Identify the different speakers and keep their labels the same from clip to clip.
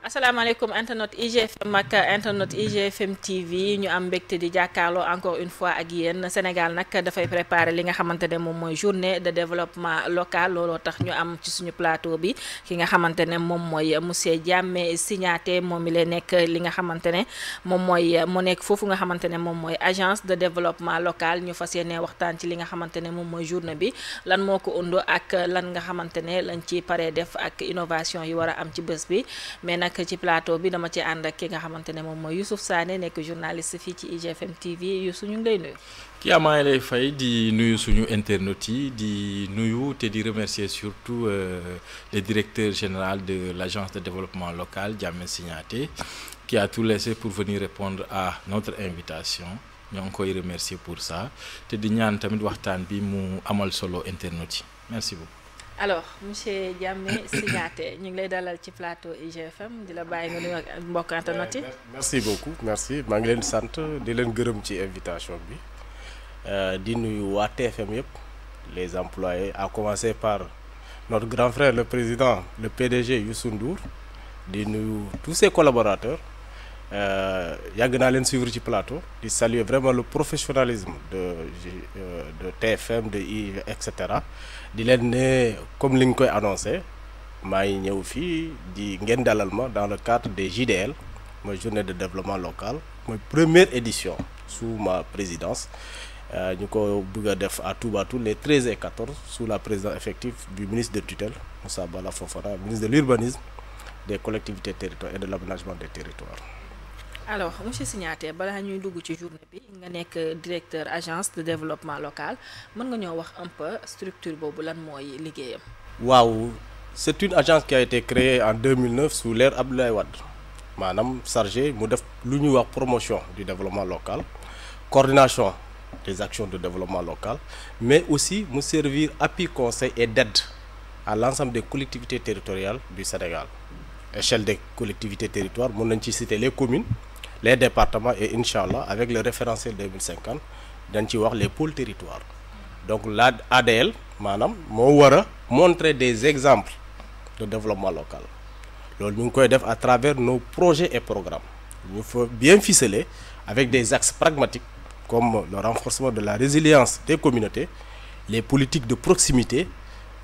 Speaker 1: asalaamaaleykum internet IGFM ak internet IGFM TV ñu am mbégte di jàkkaarloo encore une fois ak yéen Sénégal nag dafay préparer li nga xamante ne moom mooy journée de développement local looloo tax ñu am ci suñu plateau bi ki nga xamante ne moom mooy monsieur Diamé Signaté moom mi lay nekk li nga xamante ne moom mooy mu nekk foofu nga xamante ne moom mooy agence de développement local ñu fas yéene waxtaan ci li nga xamante ne moom mooy journée bi lan moo ko undu ak lan nga xamante ne lañ ci paree def ak innovation yi war a am ci bés bi mais nag ci plateau bi dama ci ànd ak ki nga xamante ne moom mooy Youssouf Sané nekk journaliste fii ci IGFM TV Youssou ñu ngi lay nuyu.
Speaker 2: kii maa ngi lay fay di nuyu suñu internautes yi di nuyu te di remercier surtout le directeur général de l'agence de développement local Diamé Signaté qui a tout laissé pour venir répondre à notre invitation ñoo ngi koy remercier pour ça te di ñaan tamit waxtaan bi mu amal solo internautes yi merci beaucoup.
Speaker 1: alors monsieur Diamé Signaté ñu ngi lay dalal ci plateau IGFM di la bàyyi nga nuyu ak mbokk internet yi.
Speaker 3: merci beaucoup merci maa ngi leen sant di leen gërëm ci invitation bi di nuyu waa TFM yëpp les employés à commencer par notre grand frère le président le PDG Youssou Ndour di nuyu tous ses collaborateurs yàgg naa leen suivre ci plateau di saluer vraiment le professionnalisme de TFM de I et cetera di leen ne comme li nga koy annoncé maa ngi ñëw fii di ngeen dalal ma dans le cadre des JDL mooy journée de développement local mooy première édition sous ma présidence ñu ko bëgg a def à Toubatoul les 13 et 14 sous la présidence effective du ministre de tutelle Moussa Bala Fofana ministre de l'urbanisme des collectivités territoriales et de l'aménagement des territoires.
Speaker 1: alors monsieur Signaté balaa ñuy dugg ci journée bi nga nekk directeur agence de développement local mën nga ñoo wax un peu structure boobu lan mooy liggéeyam.
Speaker 3: waaw c'est une agence qui a été créée en 2009 sous l'ère Abdoulaye Wade maanaam chargé mu def lu ñuy wax promotion du développement local coordination des actions de développement local mais aussi mu servir appui conseil et d'aide à l'ensemble des collectivités territoriales du Sénégal échelle des collectivités territoires mën nañ ci citer les communes les départements et Inch'Allah avec le référentiel 2050 dañ ci wax les pôles territoires donc la ADL maanaam moo war a montrer des exemples de développement local loolu ñu ngi koy def à travers nos projets et programmes ñu fa bien ficeler avec des axes pragmatiques comme le renforcement de la résilience des communautés les politiques de proximité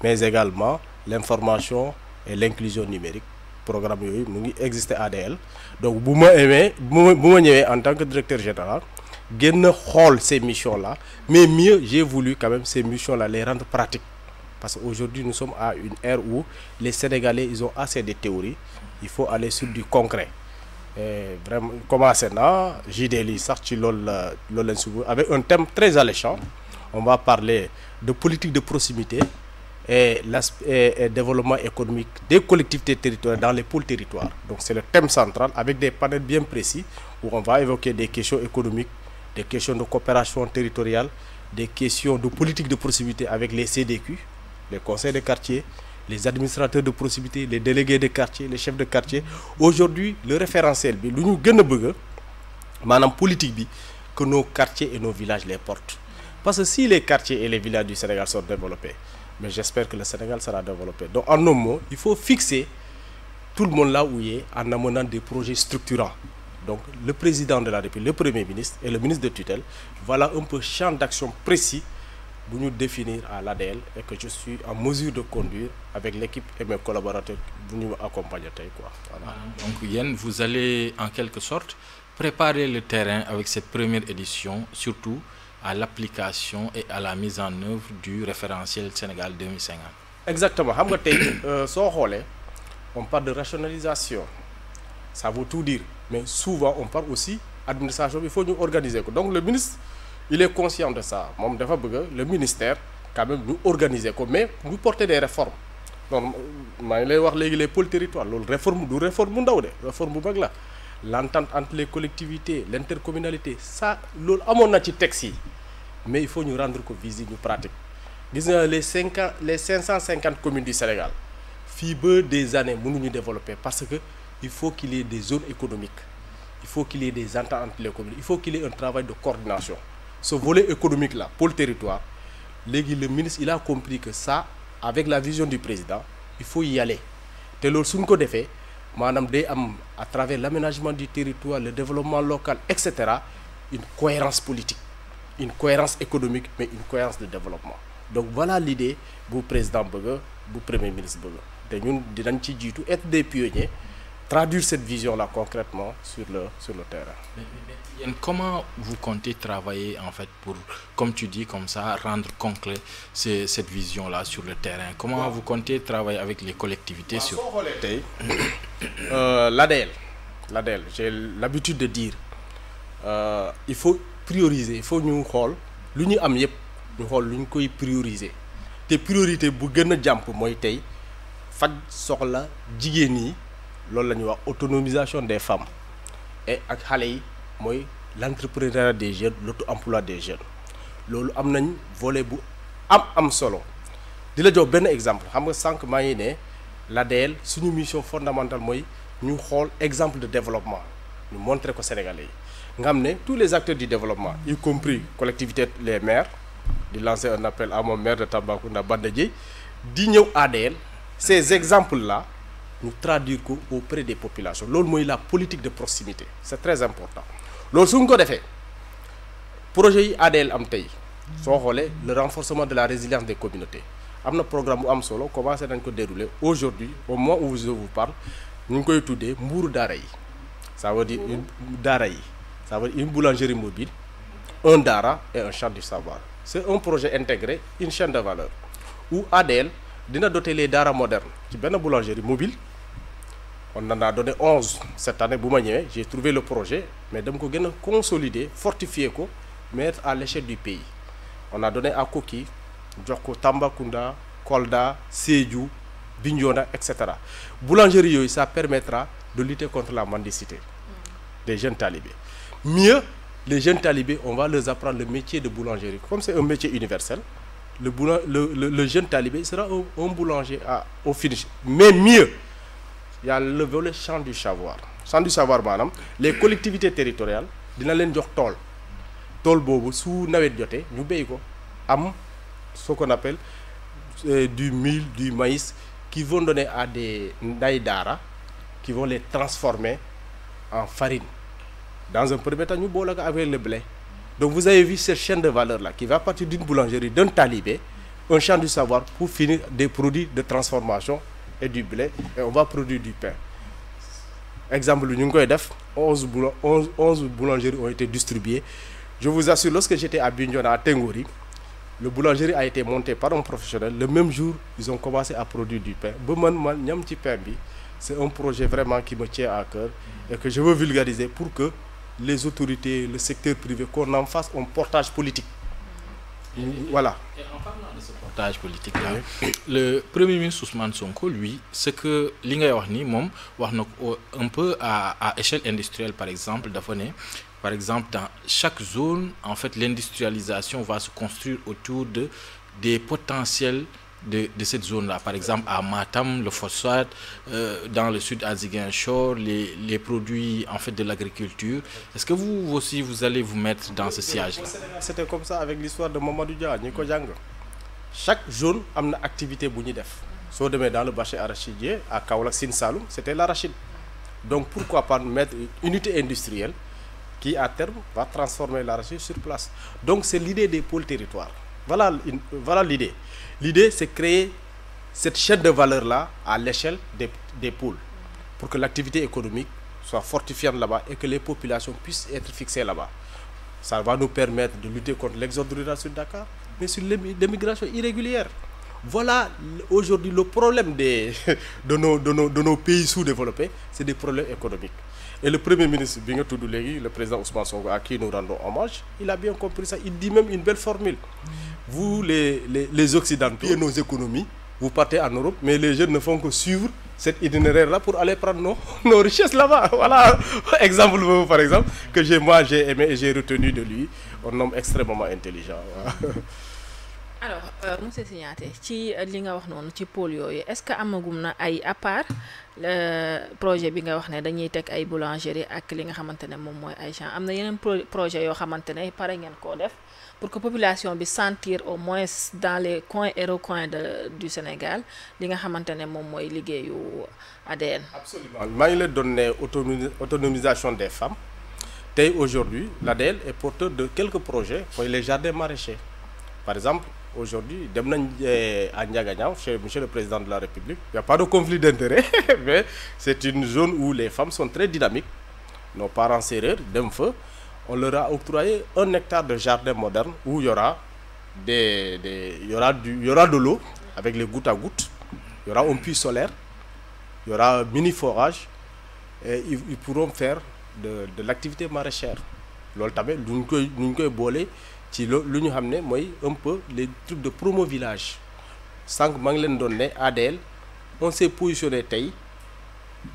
Speaker 3: mais également l'information et l'inclusion numérique programme yooyu mu ngi exister ADL donc bu ma ñëwee en tant que directeur général gën a xool ces missions là mais mieux j'ai voulu quand même ces missions là les rendre pratiques parce que aujourd'hui nous sommes à une ère où les Sénégalais ils ont assez de théories il faut aller sur du concret et vraiment commencé na JDL yi sax ci loolu lañ subu avec un thème très alléchant on va parler de politique de proximité et développement économique des collectivités territoriales dans les pôles territoires donc c'est le thème central avec des panels bien précis où on va évoquer des questions économiques des questions de coopération territoriale des questions de politique de proximité avec les CDQ les conseils de quartier les administrateurs de proximité les délégués de quartier les chefs de quartier aujourd'hui le référentiel bi lu ñu gën a bëgg maanaam politique bi que nos quartiers et nos villages les portent parce que si les quartiers et les villages du Sénégal sont développés mais j'espère que le Sénégal sera développé donc en un mot il faut fixer tout le monde là où il est en amenant des projets structurants donc le président de la République le premier ministre et le ministre de tutelle voilà un peu champ d'action précis bu ñu définir à l'ADL et que je suis en mesure de conduire avec l'équipe et mes collaborateurs bu ñu accompagner tey quoi voilà.
Speaker 2: Donc yéen vous allez en quelque sorte préparer le terrain avec cette première édition surtout à l'application et à la mise en œuvre du référentiel Sénégal 2050.
Speaker 3: Exactement xam nga tey soo xoolee on parle de rationalisation ça veut tout dire mais souvent on parle aussi administration bi il faut ñu organiser ko donc le ministre il est conscient de ça moom dafa bëgg le ministère quand même ñu organiser ko mais ñu porter des réformes donc maa ngi lay wax léegi les pôles territoires loolu réforme du réforme bu ndaw de réforme bu mag la l'entente entre les collectivités l'intercommunalité ça loolu amoon na ci texte yi mais il faut ñu rendre ko visible ñu pratique gis nga les 550 communes du Sénégal fii ba des années mënuñu développer parce que il faut qu'il y ait des zones économiques il faut qu'il y ait des ententes entre les communes il faut qu'il y ait un travail de coordination ce volet économique là pôle territoire léegi le ministre il a compris que ça avec la vision du président il faut y aller te loolu suñ ko defee maanaam day am à travers l'aménagement du territoire, le développement local, etc., une cohérence politique, une cohérence économique, mais une cohérence de développement. Donc voilà l'idée bu président bëgg, bu premier ministre bëgg. te ñun dinañ ci jiitu être des pionniers, traduire cette vision-là concrètement sur le terrain.
Speaker 2: Mais comment vous comptez travailler en fait pour, comme tu dis, comme ça, rendre concret cette vision-là sur le terrain? Comment vous comptez travailler avec les collectivités sur...
Speaker 3: L'ADL, j'ai l'habitude de dire, il faut prioriser, il faut ñu xool lu ñu am yépp ñu xool lu ñu koy prioriser te priorité bu gën a jàmp mooy tey faj soxla jigéen ñi. loolu la ñuy wax autonomisation des femmes et ak xale yi mooy l'entrepreneuriat des jeunes, l'auto-emploi des jeunes. loolu am nañ volet bu am solo di la jox benn exemple xam nga sànq maa ngi ne l'ADL suñu mission fondamentale mooy ñu xool exemple de développement ñu montrer ko Sénégalais yi nga xam ne tous les acteurs du développement y compris collectivités, les maires di lancer un appel à mon maire de Tambacounda Banda Dièye di ñëw ADL ces exemples là ñu traduire ko auprès des populations loolu mooy la politique de proximité c'est très important loolu suñ ko defee projet yi ADL am tey soo xoolee le renforcement de la résilience des communautés am na programme bu am solo commencé nañ ko dérouler aujourd'hui au moment où je vous parle ñu ngi koy tuddee mbuuru daara yi ça veut dire une boulangerie mobile, un daara et un champ du savoir. C'est un projet intégré, une chaîne de valeur où ADL dina doter les daara modernes ci benn boulangerie mobile. On en a donné 11 cette année bu ma ñëwee j'ai trouvé le projet mais dama ko gën a consolider fortifier ko mettre à l'échelle du pays. On a donné à Koki jox ko Tambacounda, Kolda, Sédhiou, Bignona, etc. Boulangerie yooyu ça permettra de lutter contre la mendicité des jeunes talibés. Mieux, les jeunes talibés, on va leur apprendre le métier de boulangerie. Comme c'est un métier universel, le jeune talibé sera un boulanger au finish. Mais mieux, il y a le volet champ du savoir. Champ du savoir, madame, les collectivités territoriales, dina leen jox tool. Tool boobu su nawet jotee ñu béy ko am ce qu'on appelle du mil, du maïs qui vont donner à des nday daara qui vont les transformer en farine. Dans un premier temps, nous boolaka avec le blé. Donc vous avez vu cette chaîne de valeur là qui va partir d'une boulangerie, d'un talibé, un champ du savoir pour finir des produits de transformation et du blé et on va produire du pain. Exemple, ñu ngi koy def 11 boulangeries ont été distribuées. Je vous assure, lorsque j'étais à Bignona, à Tengori, le boulangerie a été monté par un professionnel. Le même jour, ils ont commencé à produire du pain. Ba man ñam ci pain bi, c'est un projet vraiment qui me tient à cœur et que je veux vulgariser pour que les autorités, le secteur privé, qu'on en fasse un portage politique. Voilà.
Speaker 2: Et en parlant de ce portage politique-là, le Premier ministre Ousmane Sonko, lui, ce que li ngay wax ni moom wax na ko un peu à échelle industrielle, par exemple, dafa ne, par exemple, dans chaque zone, en fait, l'industrialisation va se construire autour des potentiels de cette zone-là. Par exemple, à Matam, le phosphate, dans le sud à Ziguinchor, les produits en fait de l'agriculture. Est-ce que vous aussi, vous allez vous mettre dans ce sillage-là?
Speaker 3: C'était comme ça avec l'histoire de Mamadou Dia, ñi ko jàng. Chaque zone a une activité bu ñuy def. Soo demee dans le bassin arachidier, à Kaolack, Sine Saloum, c'était l'arachide. Donc pourquoi pas mettre une unité industrielle qui à terme va transformer l'arachide sur place. Donc c'est l'idée des pôles territoires. Voilà l'idée. L'idée, c'est créer cette chaîne de valeur-là à l'échelle des pôles pour que l'activité économique soit fortifiante là-bas et que les populations puissent être fixées là-bas. Ça va nous permettre de lutter contre l'exode rural sur Dakar, mais sur l'immigration irrégulière. Voilà aujourd'hui le problème de nos pays sous-développés, c'est des problèmes économiques. Et le Premier ministre, bi nga tudd léegi, le président Ousmane Sonko, à qui nous rendons hommage, il a bien compris ça. Il dit même une belle formule. Vous, les Occidentaux, et nos économies, vous partez en Europe, mais les jeunes ne font que suivre cet itinéraire-là pour aller prendre nos richesses là-bas. Voilà, exemple, par exemple, que j'ai aimé et j'ai retenu de lui, un homme extrêmement intelligent.
Speaker 1: Alors monsieur Signaté ci li nga wax noonu ci pôle yooyu est-ce que amagum na ay à part projet bi nga wax ne dañuy teg ay boulangerie ak li nga xamante ne moom mooy ay champs am na yeneen projet yoo xamante ne pare ngeen koo def pour que population bi sentir au moins dans les coins et recoins du Sénégal li nga xamante ne moom mooy liggéeyu ADL.
Speaker 3: Absolument maa ngi leen doon ne autonomisation des femmes tey aujourd'hui l'ADL est porteur de quelques projets mooy les jardins maraîchers par exemple. Aujourd'hui dem nañ à Ndiaganiao chez monsieur le président de la République il y a pas de conflit d'intérêt mais c'est une zone où les femmes sont très dynamiques nos parents sérères dem fa on leur a octroyé 1 hectare de jardin moderne où il y aura il y aura de l'eau avec les gouttes à gouttes il y aura un puits solaire il y aura mini forage et ils pourront faire de l'activité maraîchère loolu tamit lu ñu koy boole ci lu ñu xam ne mooy un peu les trucs de promo village sànq maa ngi leen doon ne ADL on s'est positionné tey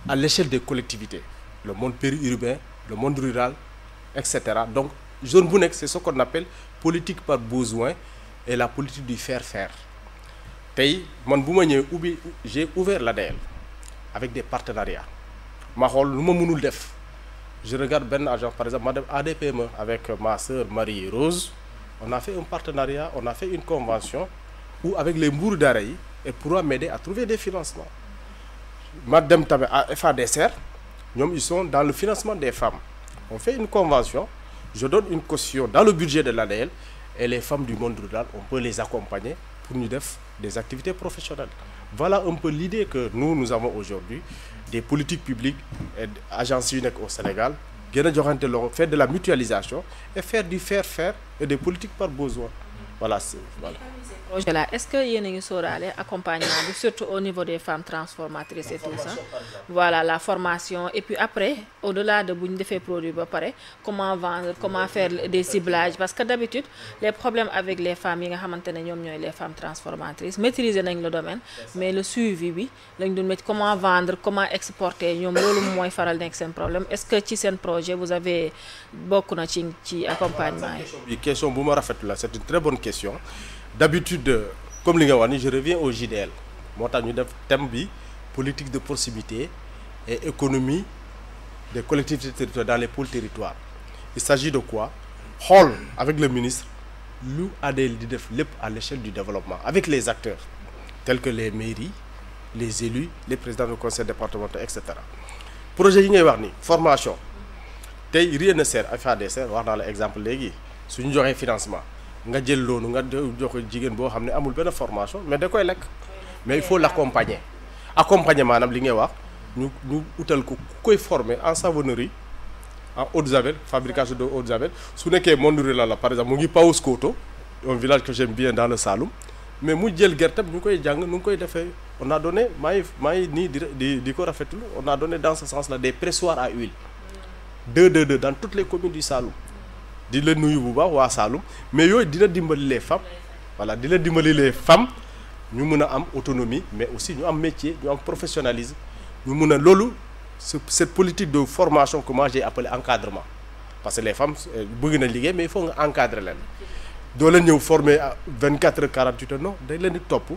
Speaker 3: à l'échelle des collectivités le monde périurbain le monde rural etc. Donc zone bu nekk c'est ce qu'on appelle politique par besoin et la politique du faire tey man bu ma ñëwee j'ai ouvert l'ADL avec des partenariats ma xool lu ma mënul def je regarde benn agence par exemple ma dem ADPME avec ma sœur Marie Rose on a fait un partenariat on a fait une convention où avec les mbuuru daara yi et pourra m'aider à trouver des financements ma dem tamit à FADSR ñoom ils sont dans le financement des femmes on fait une convention je donne une caution dans le budget de l'ADL et les femmes du monde rural on peut les accompagner pour ñu def des activités professionnelles voilà un peu l'idée que nous avons aujourd'hui des politiques publiques et agences yu nekk au Sénégal gën a joxante loxo faire de la mutualisation et faire du faire et des politiques par besoin voilà
Speaker 1: projet là est-ce que yéen a ngi sóoraale accompagnement bi surtout au niveau des femmes transformatrices et tout ça voilà la formation et puis après au-delà de bu ñu defee produit ba pare comment vendre comment faire des ciblages parce que d'habitude les problèmes avec les femmes yi nga xamante ne ñoom ñooy les femmes transformatrices maîtriser nañ le domaine mais le suivi bi lañ doon métti comment vendre comment exporter ñoom loolu mooy faral nekk seen problème est-ce que ci seen projet vous avez bokk na ci accompagnement yi.
Speaker 3: question bu ma rafetlu la c'est une très bonne question. D'habitude comme li nga wax ni je reviens au JDL moo tax ñu def thème bi politique de proximité et économie des collectivités territoriales dans les pôles territoires il s'agit de quoi xool avec le ministre lu ADL di def lépp à l'échelle du développement avec les acteurs tels que les mairies les élus les présidents de conseil départemental etc. projet yi ngay wax ni formation tey rien ne sert FADSR wax naa la exemple léegi suñu joxee financement nga jël loolu nga jox jigéen boo xam ne amul benn formation mais da koy lekk mais il faut l'accompagner maanaam li ngay wax ñu utal ko ku koy former en savonnerie en eau de javel fabrication de eau de javel su nekkee monde rural la par exemple mu ngi Paoskoto un village que j'aime bien dans le Saloum mais mu jël gerteem ñu koy jàng nu ngi koy defee on a donné maa ngi nii di ko rafetlu on a donné dans ce sens là des pressoirs à huile 2 dans toutes les communes du Saloum di la nuyu bu baax waa Saloum mais yooyu dina dimbali les femmes voilà dina dimbali les femmes ñu mën a am autonomie mais aussi ñu am métier ñu am professionnalisme ñu mën a loolu cette politique de formation que moi j'ai appelé encadrement parce que les femmes bëgg na liggéey mais il faut nga encadrer leen doo leen ñëw former 24 heures 48 heures non day leen di topp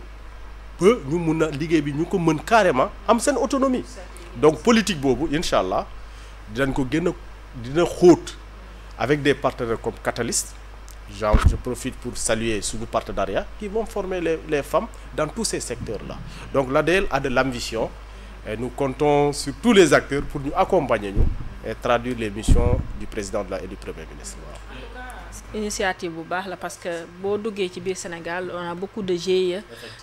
Speaker 3: ba ñu mun a liggéey bi ñu ko mën carrément am seen autonomie donc politique boobu incha allah dinañ ko gën a dina xóot avec des partenaires comme Catalyst genre je profite pour saluer suñu partenariat qui vont former les femmes dans tous ces secteurs-là donc l'ADL a de l'ambition et nous comptons sur tous les acteurs pour ñu accompagner ñu et traduire les missions du président et du premier ministre.
Speaker 1: Initiative bu baax la parce que boo duggee ci biir Sénégal on a beaucoup de GIE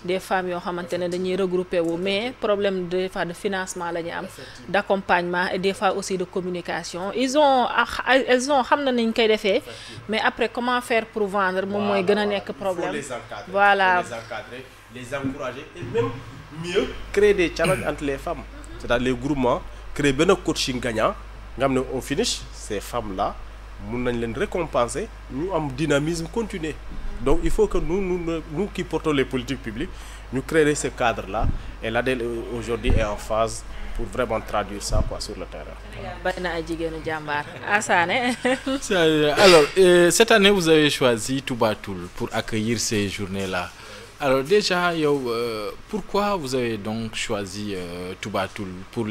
Speaker 1: des femmes yoo xamante ne dañuy regrouper wu mais problème des fois de financement la ñu am d'accompagnement et des fois aussi de communication elles ont xam na nañ koy defee mais après comment faire pour vendre moom mooy gën a nekk problème voilà
Speaker 3: les encadrer les encourager et même mieux créer des challenges entre les femmes c'est-à-dire les groupements créer benn coaching gagnant nga xam ne au finish ces femmes là mun nañ leen récompenser ñu am dynamisme continu donc il faut que nous qui portons les politiques publiques ñu créer ce cadre là et l'ADL aujourd'hui est en phase pour vraiment traduire ça quoi sur le terrain.
Speaker 1: bari na ay jigéenu jàmbaar Assané.
Speaker 2: Alors cette année vous avez choisi Touba Toul pour accueillir ces journées là alors déjà yow pourquoi vous avez donc choisi Touba Toul pour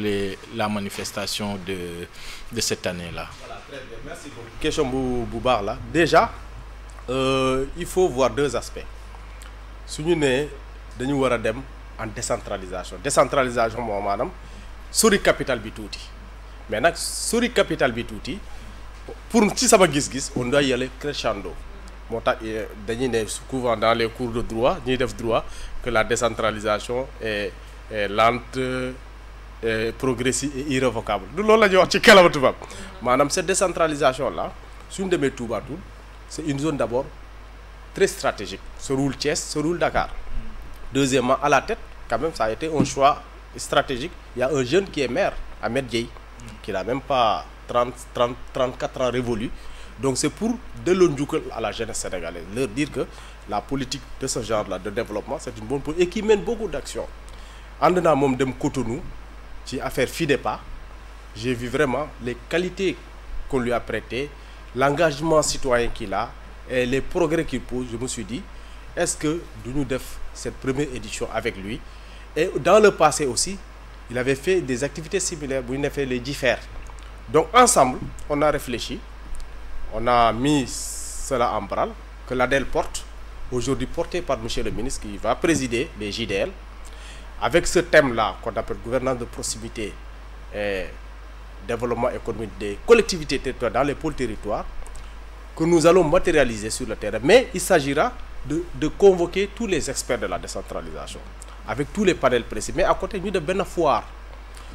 Speaker 2: la manifestation de cette année là.
Speaker 3: Voilà, très bien. Merci beaucoup. Question bu baax la déjà Il faut voir deux aspects. Si nous sommes en décentralisation, moi, madame, sur le capital bitouti. Maintenant, sur le capital bitouti, pour nous, si ça va on doit y aller crescendo. Souvent dans les cours de droit, que la décentralisation est lente, progressive et irrévocable. Madame, cette décentralisation-là, c'est une de mes tout-batouts. C'est une zone d'abord très stratégique. Ce roule Thiès, ce roule Dakar. Deuxièmement, à la tête, quand même, ça a été un choix stratégique. Il y a un jeune qui est maire, Ahmed Dieye, qui n'a même pas 34 ans révolu. Donc c'est pour de l'ondjoukel à la jeunesse sénégalaise, leur dire que la politique de ce genre-là, de développement, c'est une bonne politique et qui mène beaucoup d'actions. En donnant mon dem Cotonou, qui a fait FIDEPA, j'ai vu vraiment les qualités qu'on lui a prêtées, l'engagement citoyen qu'il a et les progrès qu'il pose. Je me suis dit, est-ce que nous devons cette première édition avec lui? Et dans le passé aussi, il avait fait des activités similaires, où il a fait les diffères. Donc ensemble, on a réfléchi, on a mis cela en branle, que l'ADEL porte, aujourd'hui porté par M. le ministre qui va présider les JDL, avec ce thème-là qu'on appelle gouvernance de proximité et développement économique des collectivités territoriales dans les pôles territoires, que nous allons matérialiser sur le terrain. Mais il s'agira de convoquer tous les experts de la décentralisation, avec tous les panels précis. Mais à côté, nous avons une foire.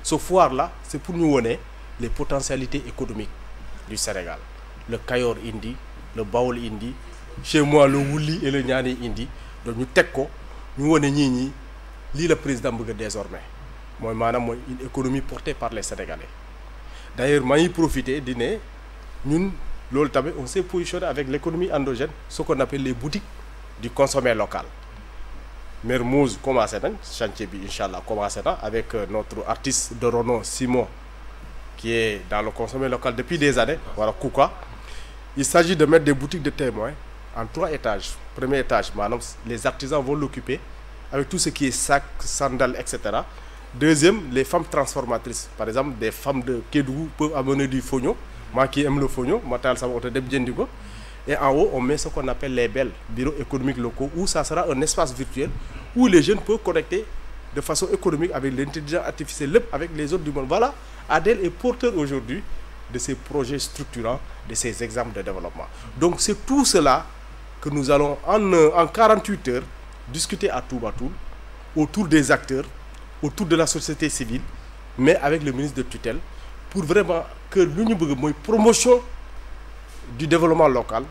Speaker 3: Ce foire-là, c'est pour nous donner les potentialités économiques du Sénégal. Le Kayor Indi, le Baoul Indi, chez moi le Wouli et le Nyani Indi. Donc nous avons nous avons le président désormais. Moi, une économie portée par les Sénégalais. D'ailleurs, je profite de dire nous, on s'est positionné avec l'économie endogène, ce qu'on appelle les boutiques du consommé local. Mermoz commence à chantier, Inch'Allah, commence avec notre artiste de renom Simon, qui est dans le consommé local depuis des années. Voilà, Kouka. Il s'agit de mettre des boutiques de témoins en 3 étages. Premier étage, les artisans vont l'occuper avec tout ce qui est sac, sandales, etc. Deuxième, les femmes transformatrices. Par exemple, des femmes de Kédougou peuvent amener du fognon. Moi qui aime le fognon, et en haut, on met ce qu'on appelle les BEL, bureaux économiques locaux, où ça sera un espace virtuel où les jeunes peuvent connecter de façon économique avec l'intelligence artificielle, avec les autres du monde. Voilà, ADEL est porteur aujourd'hui de ces projets structurants, de ces exemples de développement. Donc c'est tout cela que nous allons en 48 heures discuter à Toubatoul, autour des acteurs, autour de la société civile, mais avec le ministre de tutelle, pour vraiment que l'Union promotion du développement local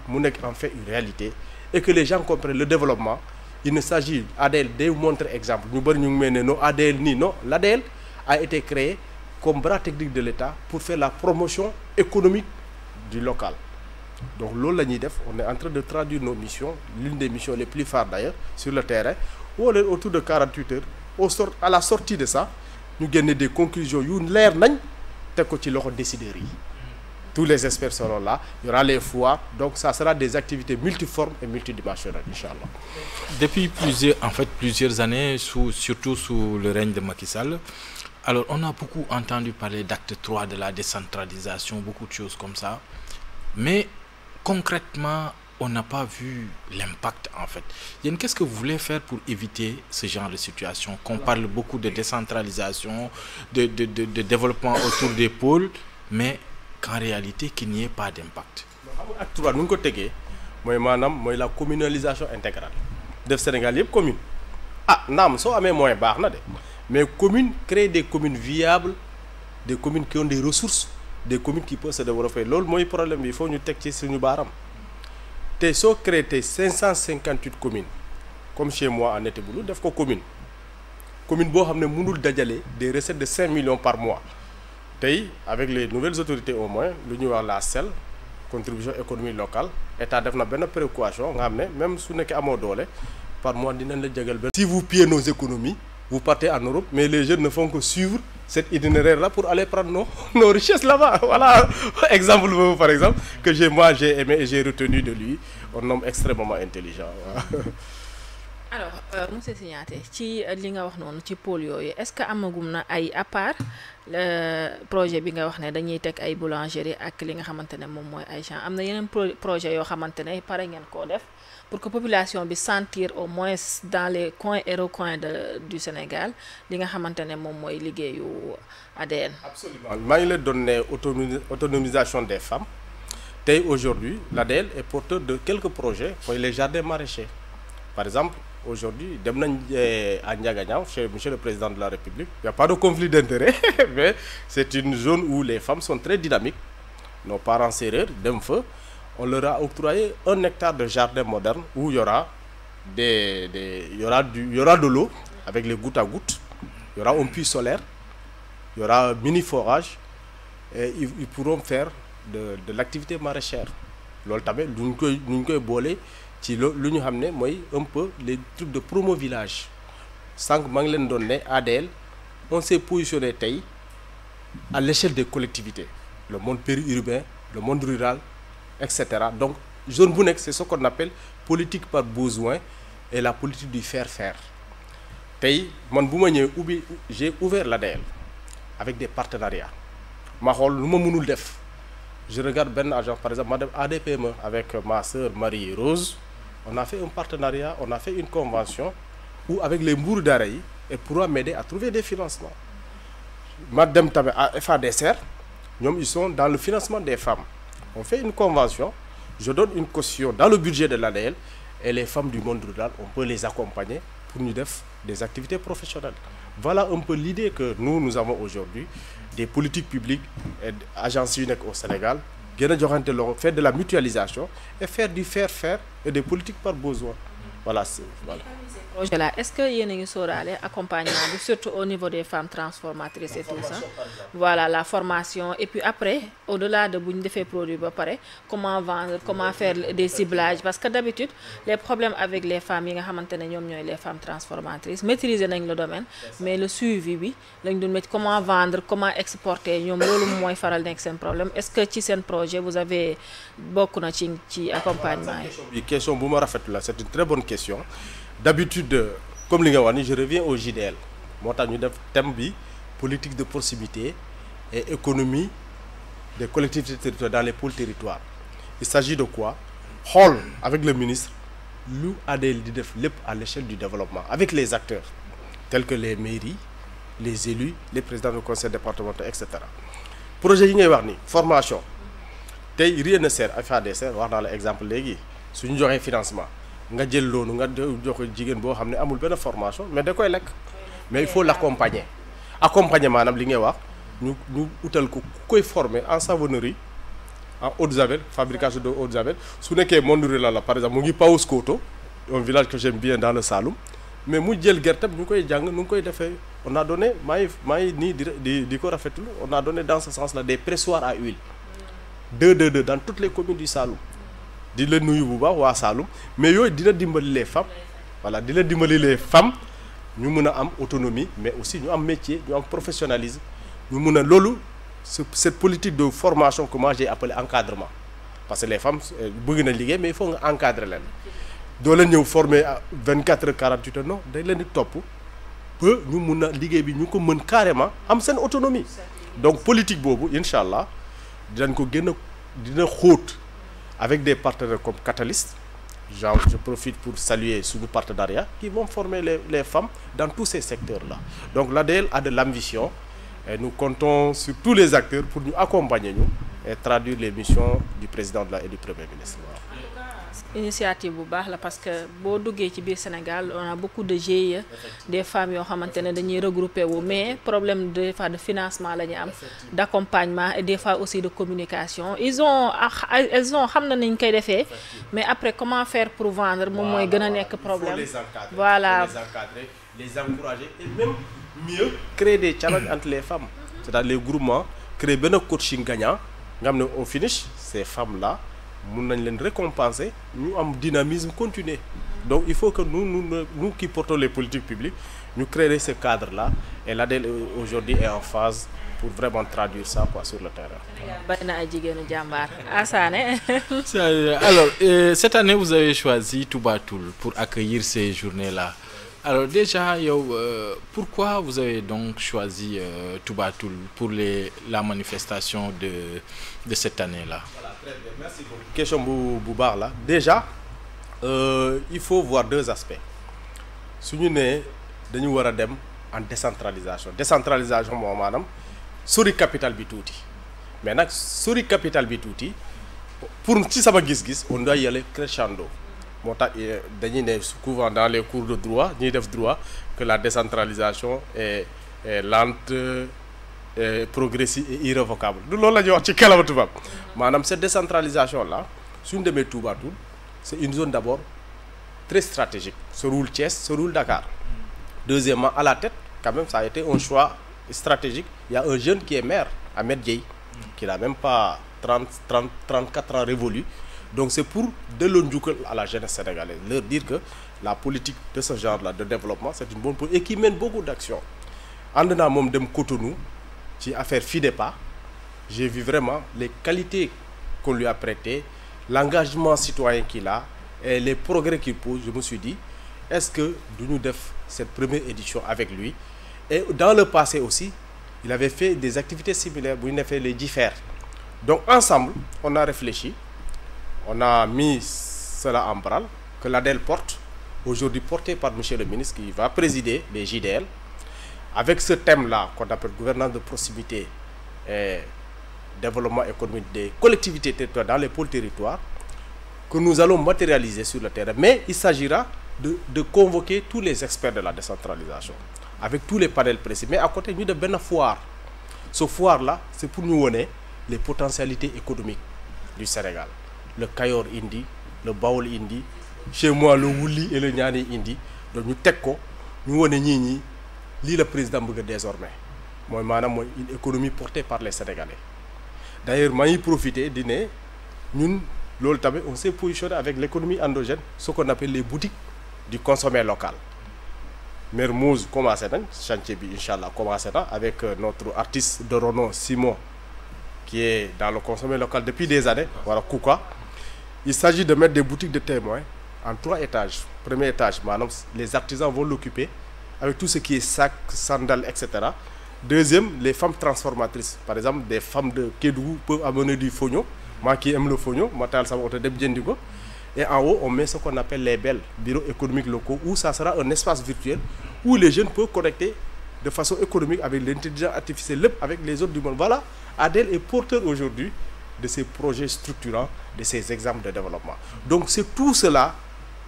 Speaker 3: en fait une réalité et que les gens comprennent le développement. Il ne s'agit ADEL de montrer exemple. L'ADEL a été créé comme bras technique de l'État pour faire la promotion économique du local. Donc on est en train de traduire nos missions, l'une des missions les plus phares d'ailleurs, sur le terrain, où on est autour de 48 heures. À la sortie de ça, nous gagnons des conclusions. Tous les experts seront là, il y aura les foires, donc ça sera des activités multiformes et multidimensionnelles, Inch'Allah.
Speaker 2: Depuis plusieurs années, surtout sous le règne de Macky Sall, alors on a beaucoup entendu parler d'acte 3 de la décentralisation, beaucoup de choses comme ça, mais concrètement, on n'a pas vu l'impact en fait. Qu'est-ce que vous voulez faire pour éviter ce genre de situation? Qu'on parle beaucoup de décentralisation, de développement autour des pôles, mais qu'en réalité, qu'il n'y ait pas d'impact.
Speaker 3: Acte 3, nous avons la communalisation intégrale. Le Sénégal est commune. Non, ça a moins bas. Mais commune, créer des communes viables, des communes qui ont des ressources, des communes qui peuvent se développer. C'est le problème, il faut nous texter sur nous baram. Tu as créé 558 communes, comme chez moi en Eteboulou, il y a des communes. Commune qui ont des recettes de 5 millions par mois. Avec les nouvelles autorités au moins, l'Union la CEL, contribution économique locale, l'État a une préoccupation, même si nous sommes par mois, si vous pillez nos économies, vous partez en Europe, mais les jeunes ne font que suivre cet itinéraire-là pour aller prendre nos richesses là-bas. Voilà, exemple par exemple, que j'ai aimé et j'ai retenu de lui, un homme extrêmement intelligent.
Speaker 1: alors monsieur Signaté ci li nga wax noonu ci pôle yooyu est-ce que amagum na ay à part projet bi nga wax ne dañuy teg ay boulangerie ak li nga xamante ne moom mooy ay champs am na yeneen projet yoo xamante ne pare ngeen koo def pour que population bi sentir au moins dans les coins et recoins du Sénégal li nga xamante ne moom mooy liggéeyu ADN.
Speaker 3: Absolument maa ngi leen doon ne autonomisation des femmes tey aujourd'hui l'ADN est porteur de quelques projets mooy les jardins maraîchers par exemple. Aujourd'hui, dem nañ à Ndiaganiao chez monsieur le président de la République. Il n'y a pas de conflit d'intérêt, mais c'est une zone où les femmes sont très dynamiques. Nos parents sérères dem fa, on leur a octroyé 1 hectare de jardin moderne où il y aura il y aura de l'eau avec les gouttes à gouttes. Il y aura un puits solaire, il y aura un mini forage et ils pourront faire de l'activité maraîchère. Loolu tamit lu ñu koy boole ci lu ñu xam ne mooy un peu les trucs de promo village sànq maa ngi leen doon ne ADL on s'est positionné tey à l'échelle des collectivités le monde périurbain le monde rural etc. Donc zone bu nekk c'est ce qu'on appelle politique par besoin et la politique du faire tey man bu ma ñëwee j'ai ouvert l'ADL avec des partenariats ma xool lu ma mënul def je regarde benn agence par exemple ma dem ADPME avec ma sœur Marie Rose on a fait un partenariat on a fait une convention où avec les mbuuru daara yi et pourra m'aider à trouver des financements ma dem tamit à FADSR ñoom ils sont dans le financement des femmes on fait une convention je donne une caution dans le budget de l'ADL et les femmes du monde rural on peut les accompagner pour ñu def des activités professionnelles voilà un peu l'idée que nous avons aujourd'hui des politiques publiques et agences yu nekk au Sénégal gën a joxante loxo faire de la mutualisation et faire du faire et des politiques par besoin voilà
Speaker 1: projet là est-ce que yéen a ngi sóoraale accompagnement bi surtout au niveau des femmes transformatrices et tout ça voilà la formation et puis après au-delà de bu ñu defee produit ba pare comment vendre comment faire des ciblages parce que d'habitude les problèmes avec les femmes yi nga xamante ne ñoom ñooy les femmes transformatrices maîtriser nañ le domaine mais le suivi bi lañ doon métti comment vendre comment exporter ñoom loolu mooy faral nekk seen problème est-ce que ci seen projet vous avez bokk na ci accompagnement yi.
Speaker 3: question bu ma rafetlu la c'est une très bonne question. D'habitude comme li nga wax ni je reviens au JDL moo tax ñu def thème bi politique de proximité et économie des collectivités territoriales dans les pôles territoires il s'agit de quoi xool avec le ministre lu ADL di def lépp à l'échelle du développement avec les acteurs tels que les mairies les élus les présidents de conseil départemental etc. projet yi ngay wax ni formation tey rien ne sert FADSR wax naa la exemple léegi suñu joxee financement nga jël loolu nga joxe jigéen boo xam ne amul benn formation mais da koy lekk mais il faut l'accompagner maanaam li ngay wax ñu utal ko ku koy former en savonnerie en eau de javel fabrication de eau de javel su nekkee monde rural la par exemple mu ngi Paoskoto un village que j'aime bien dans le Saloum mais mu jël gerteem ñu koy jàng nu ngi koy defee on a donné maa ngi nii di ko rafetlu on a donné dans ce sens là des pressoirs à huile 2 dans toutes les communes du Saloum di la nuyu bu baax waa Saloum mais yooyu dina dimbali les femmes voilà dina dimbali les femmes ñu mën a am autonomie mais aussi ñu am métier ñu am professionnalisme ñu mën a loolu cette politique de formation que moi j'ai appelé encadrement parce que les femmes bëgg na liggéey mais il faut nga encadrer leen doo leen ñëw former 24 heures 48 heures non day leen di topp ba ñu mun a liggéey bi ñu ko mën carrément am seen autonomie donc politique boobu incha allah dinañ ko gën a dina xóot avec des partenaires comme Catalyst genre je profite pour saluer suñu partenariat qui vont former les femmes dans tous ces secteurs-là donc l'ADL a de l'ambition et nous comptons sur tous les acteurs pour ñu accompagner ñu et traduire les missions du président et du premier ministre.
Speaker 1: initiative bu baax la parce que boo duggee ci biir Sénégal on a beaucoup de GIE des femmes yoo xamante ne dañuy regrouper wu mais problème des fois de financement la ñu am d'accompagnement et des fois aussi de communication elles ont xam na nañ koy defee mais après comment faire pour vendre moom mooy gën a nekk problème voilà
Speaker 3: les encadrer les encourager et même mieux créer des challenges entre les femmes c'est-à-dire les groupements créer benn coaching gagnant nga xam ne au finish ces femmes là mun nañ leen récompenser ñu am dynamisme continuer Donc il faut que nous qui portons les politiques publiques, nous créer ce cadre-là. Et l'ADEL aujourd'hui est en phase pour vraiment traduire ça quoi, sur le terrain.
Speaker 2: Alors, cette année, vous avez choisi Touba Toul pour accueillir ces journées-là. Alors déjà, pourquoi vous avez donc choisi Touba Toul pour la manifestation de cette année-là?
Speaker 3: Voilà, très bien. Merci beaucoup. Question Boubar là. Déjà, il faut voir deux aspects. Si nous sommes en décentralisation. Décentralisation, madame, sori capital bitouti. Maintenant, sori capital bitouti, pour nous, si ça va gis, on doit y aller crescendo. Souvent dans les cours de droit, que la décentralisation est lente, progressive et irrévocable. Madame, cette décentralisation-là, c'est une de mes Touba Toul, c'est une zone d'abord très stratégique. Ce roule Thiès, ce roule Dakar. Deuxièmement, à la tête, quand même, ça a été un choix stratégique. Il y a un jeune qui est maire, Ahmed Dieye, qui n'a même pas 34 ans révolu. Donc c'est pour de l'ondjoukel à la jeunesse sénégalaise, leur dire que la politique de ce genre-là, de développement, c'est une bonne politique et qui mène beaucoup d'actions. En donnant mon dem Cotonou, qui a fait FIDEPA, j'ai vu vraiment les qualités qu'on lui a prêtées, l'engagement citoyen qu'il a et les progrès qu'il pose. Je me suis dit, est-ce que nous devons cette première édition avec lui? Et dans le passé aussi, il avait fait des activités similaires, où il a fait les diffères. Donc ensemble, on a réfléchi. On a mis cela en branle, que l'ADEL porte, aujourd'hui porté par M. le ministre qui va présider les JDL, avec ce thème-là qu'on appelle gouvernance de proximité et développement économique des collectivités territoriales dans les pôles territoires, que nous allons matérialiser sur le terrain. Mais il s'agira de convoquer tous les experts de la décentralisation, avec tous les panels précis. Mais à côté, nous avons une foire. Ce foire-là, c'est pour nous donner les potentialités économiques du Sénégal. Le Kayor Indi, le Baol Indi, chez moi le Wouli et le Nyani Indi. Donc nous tekko, nous on est le président Bouga désormais. Moi, une économie portée par les Sénégalais. D'ailleurs, je profite de dire, nous, on s'est positionné avec l'économie endogène, ce qu'on appelle les boutiques du consommé local. Mermoz commence à chantier, Inch'Allah, commence avec notre artiste de renom Simon, qui est dans le consommé local depuis des années, voilà, Kouka. Il s'agit de mettre des boutiques de témoins en 3 étages. Premier étage, les artisans vont l'occuper avec tout ce qui est sacs, sandales, etc. Deuxième, les femmes transformatrices. Par exemple, des femmes de Kédougou peuvent amener du fognon. Moi qui aime le fognon, et en haut, on met ce qu'on appelle les BEL, bureaux économiques locaux, où ça sera un espace virtuel où les jeunes peuvent connecter de façon économique avec l'intelligence artificielle, avec les autres du monde. Voilà, ADEL est porteur aujourd'hui de ces projets structurants, de ces exemples de développement. Donc c'est tout cela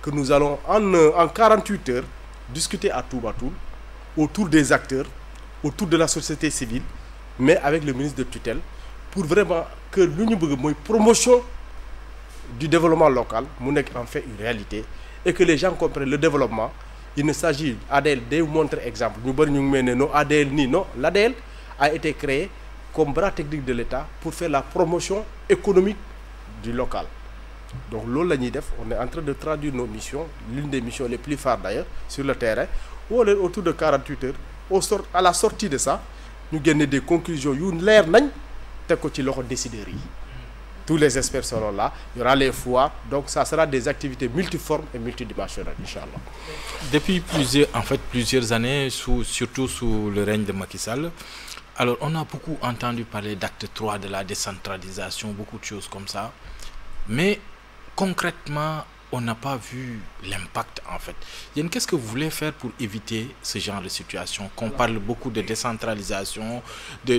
Speaker 3: que nous allons en 48 heures discuter à Touba Toul, autour des acteurs, autour de la société civile, mais avec le ministre de tutelle, pour vraiment que l'Union promotion du développement local en fait une réalité et que les gens comprennent le développement. Il ne s'agit ADEL de montrer exemple. L'ADEL a été créé comme bras technique de l'État pour faire la promotion économique du local. Donc on est en train de traduire nos missions, l'une des missions les plus phares d'ailleurs, sur le terrain, où on est autour de 48 heures. À la sortie de ça, nous gagnons des conclusions. Tous les experts seront là, il y aura les foires, donc ça sera des activités multiformes et multidimensionnelles, Inch'Allah.
Speaker 2: Depuis plusieurs années, surtout sous le règne de Macky Sall, alors on a beaucoup entendu parler d'acte 3 de la décentralisation, beaucoup de choses comme ça, mais concrètement, on n'a pas vu l'impact en fait. Qu'est-ce que vous voulez faire pour éviter ce genre de situation? Qu'on parle beaucoup de décentralisation, de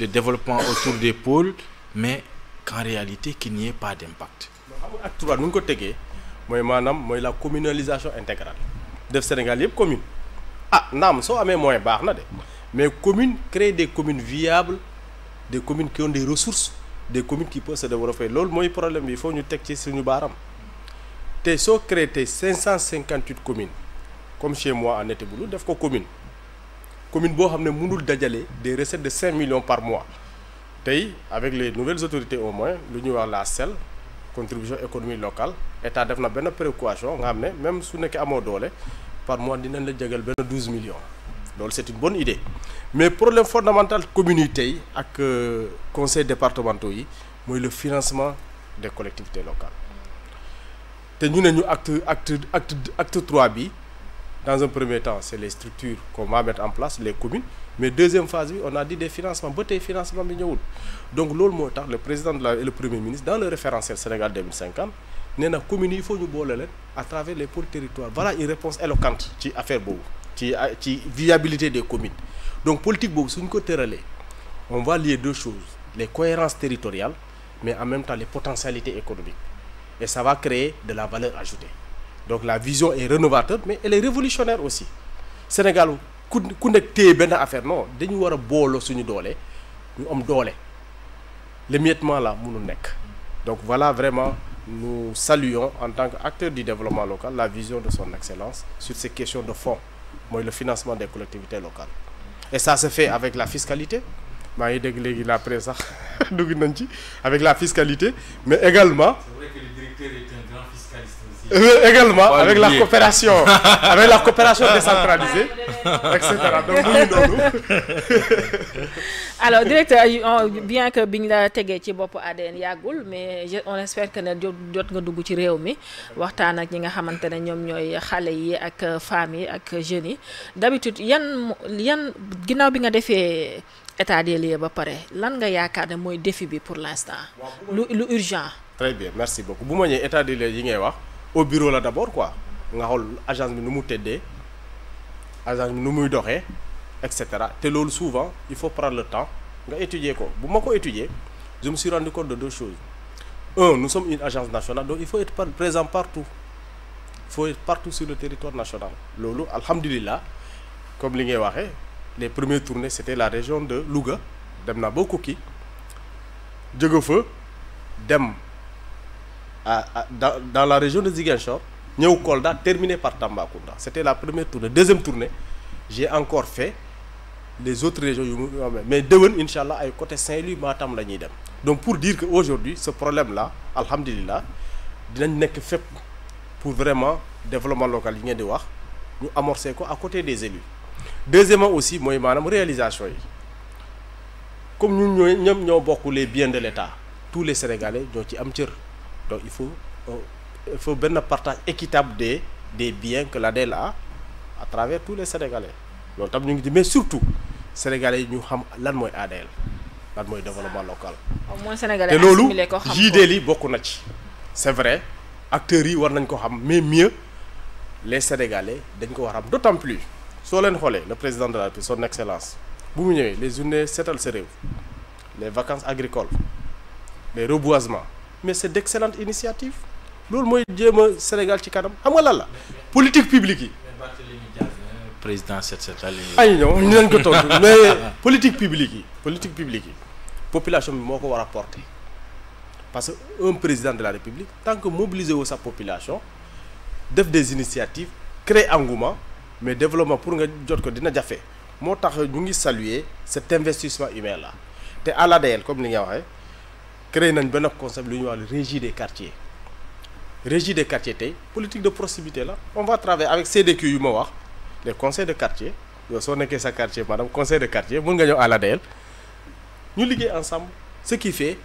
Speaker 2: développement autour des pôles, mais qu'en réalité, qu'il n'y ait pas d'impact.
Speaker 3: Acte 3, nous avons la communalisation intégrale. Le Sénégal est commune. Non, ça a moins bas. Mais commune, créer des communes viables, des communes qui ont des ressources, des communes qui peuvent se développer. C'est le problème, il faut nous texter sur nous baram. Tu as créé 558 communes, comme chez moi en Eteboulou, il y a commune. Commune qui a des recettes de 5 millions par mois. Avec les nouvelles autorités au moins, l'Union la SEL, contribution économique locale état def na benn précaution nga xam ne même su nekkee amoo doole par mois dinañ la jégal benn 12 millions loolu c'est une bonne idée mais problème fondamental communauté yi ak conseils départementaux yi mooy le financement des collectivités locales te ñu ne ñu acte 3 bi dans un premier temps c'est les structures qu'on va mettre en place les communes mais deuxième phase bi on a dit des financements ba tey financement bi ñëwul donc loolu moo tax le président de la et le premier ministre dans le référentiel Sénégal 2050 nee na communes yi il faut ñu boole leen à travers les pôles territoires voilà une réponse éloquente ci affaire boobu ci viabilité des communes donc politique boobu suñ ko tëralee on va lier deux choses les cohérences territoriales mais en même temps les potentialités économiques et ça va créer de la valeur ajoutée donc la vision est rénovateur mais elle est révolutionnaire aussi Sénégal ku nekk téye benn affaire non dañu war a booloo suñu doole ñu am doole l'émiettement là mënul nekk donc voilà vraiment nous saluons en tant qu'acteurs du développement local la vision de son excellence sur ces questions de fond mooy le financement des collectivités locales et ça se fait avec la fiscalité maa ngi dégg léegi la presse sax dugg nañ ci avec la fiscalité mais également
Speaker 2: c'est vrai que le directeur est un grand fiscaliste aussi.
Speaker 3: Également avec la coopération décentralisée etc donc mu ngi noonu.
Speaker 1: Alors directeur bien que biñ la tegee ci bopp ADN yàggul mais on espère que ne jot nga dugg ci réew mi waxtaan ak ñi nga xamante ne ñoom ñooy xale yi ak femmes yi ak jeunes yi d'habitude yan ginnaaw bi nga defee état des lieux ba pare lan nga yaakaar ne mooy défi bi pour l'instant lu urgent.
Speaker 3: Très bien merci beaucoup bu ma ñëwee état des lieux yi ngay wax au bureau la d'abord quoi nga xool agence bi nu mu tëddee agence bi nu muy doxee et cetera te loolu souvent il faut prendre le temps nga étudier ko bu ma ko étudier je me suis rendu compte de deux choses nous sommes une agence nationale donc il faut être présent partout il faut être partout sur le territoire national loolu alhamdulillah comme li ngay waxee les premières tournées c'était la région de Louga dem naa ba Koki jóge fa dem dans la région de Ziguinchor ñëw Kolda terminé par Tambacounda c'était la première tournée deuxième tournée j'ai encore fait les autres régions yu mais déwén incha allah ay côté Saint-Louis Matam la ñuy dem donc pour dire que aujourd'hui ce problème là alhamdulillah dinañ nekk fépp pour vraiment développement local yi ngeen di wax ñu amorcer ko à côté des élus deuxièmement aussi mooy maanaam réalisation yi comme ñun ñoo bokk les biens de l'État tous les Sénégalais ñoo ci am cër donc il faut benn partage équitable des biens que l'ADEL a à travers tous les Sénégalais loolu tam ñu ngi ci mais surtout Sénégalais yi ñu xam lan mooy ADL lan mooy développement local.
Speaker 1: au moins Sénégalais
Speaker 3: te loolu
Speaker 1: assimilé ko xam ko
Speaker 3: JDL yi bokk na ci. c'est vrai acteurs yi war nañ ko xam mais mieux les Sénégalais dañ ko war a xam d'autant plus soo leen xoolee le président de la République son excellence bu mu ñëwee les journées seetal sa réew les vacances agricoles les reboisements mais c'est d'excellentes initiatives loolu mooy jéem a Sénégal ci kanam xam nga lan la politique publique yi.
Speaker 2: président set
Speaker 3: ay ñëw ñu leen ko tontu mais politique publique yi population bi moo ko war a porter parce que un président de la République tant que mobiliser wu sa population def des initiatives créer engouement mais développement pour nga jot ko dina jafe moo tax ñu ngi saluer cet investissement humain là te à l'ADL comme li nga waxee créé nañ benn concept lu ñuy wax régie des quartiers tey politique de proximité la on va travailler avec CDQ yu ma wax les conseils de quartier yow soo nekkee sa quartier maanaam conseil de quartier mën nga ñëw à l'ADL ñu liggéey ensemble ce qui fait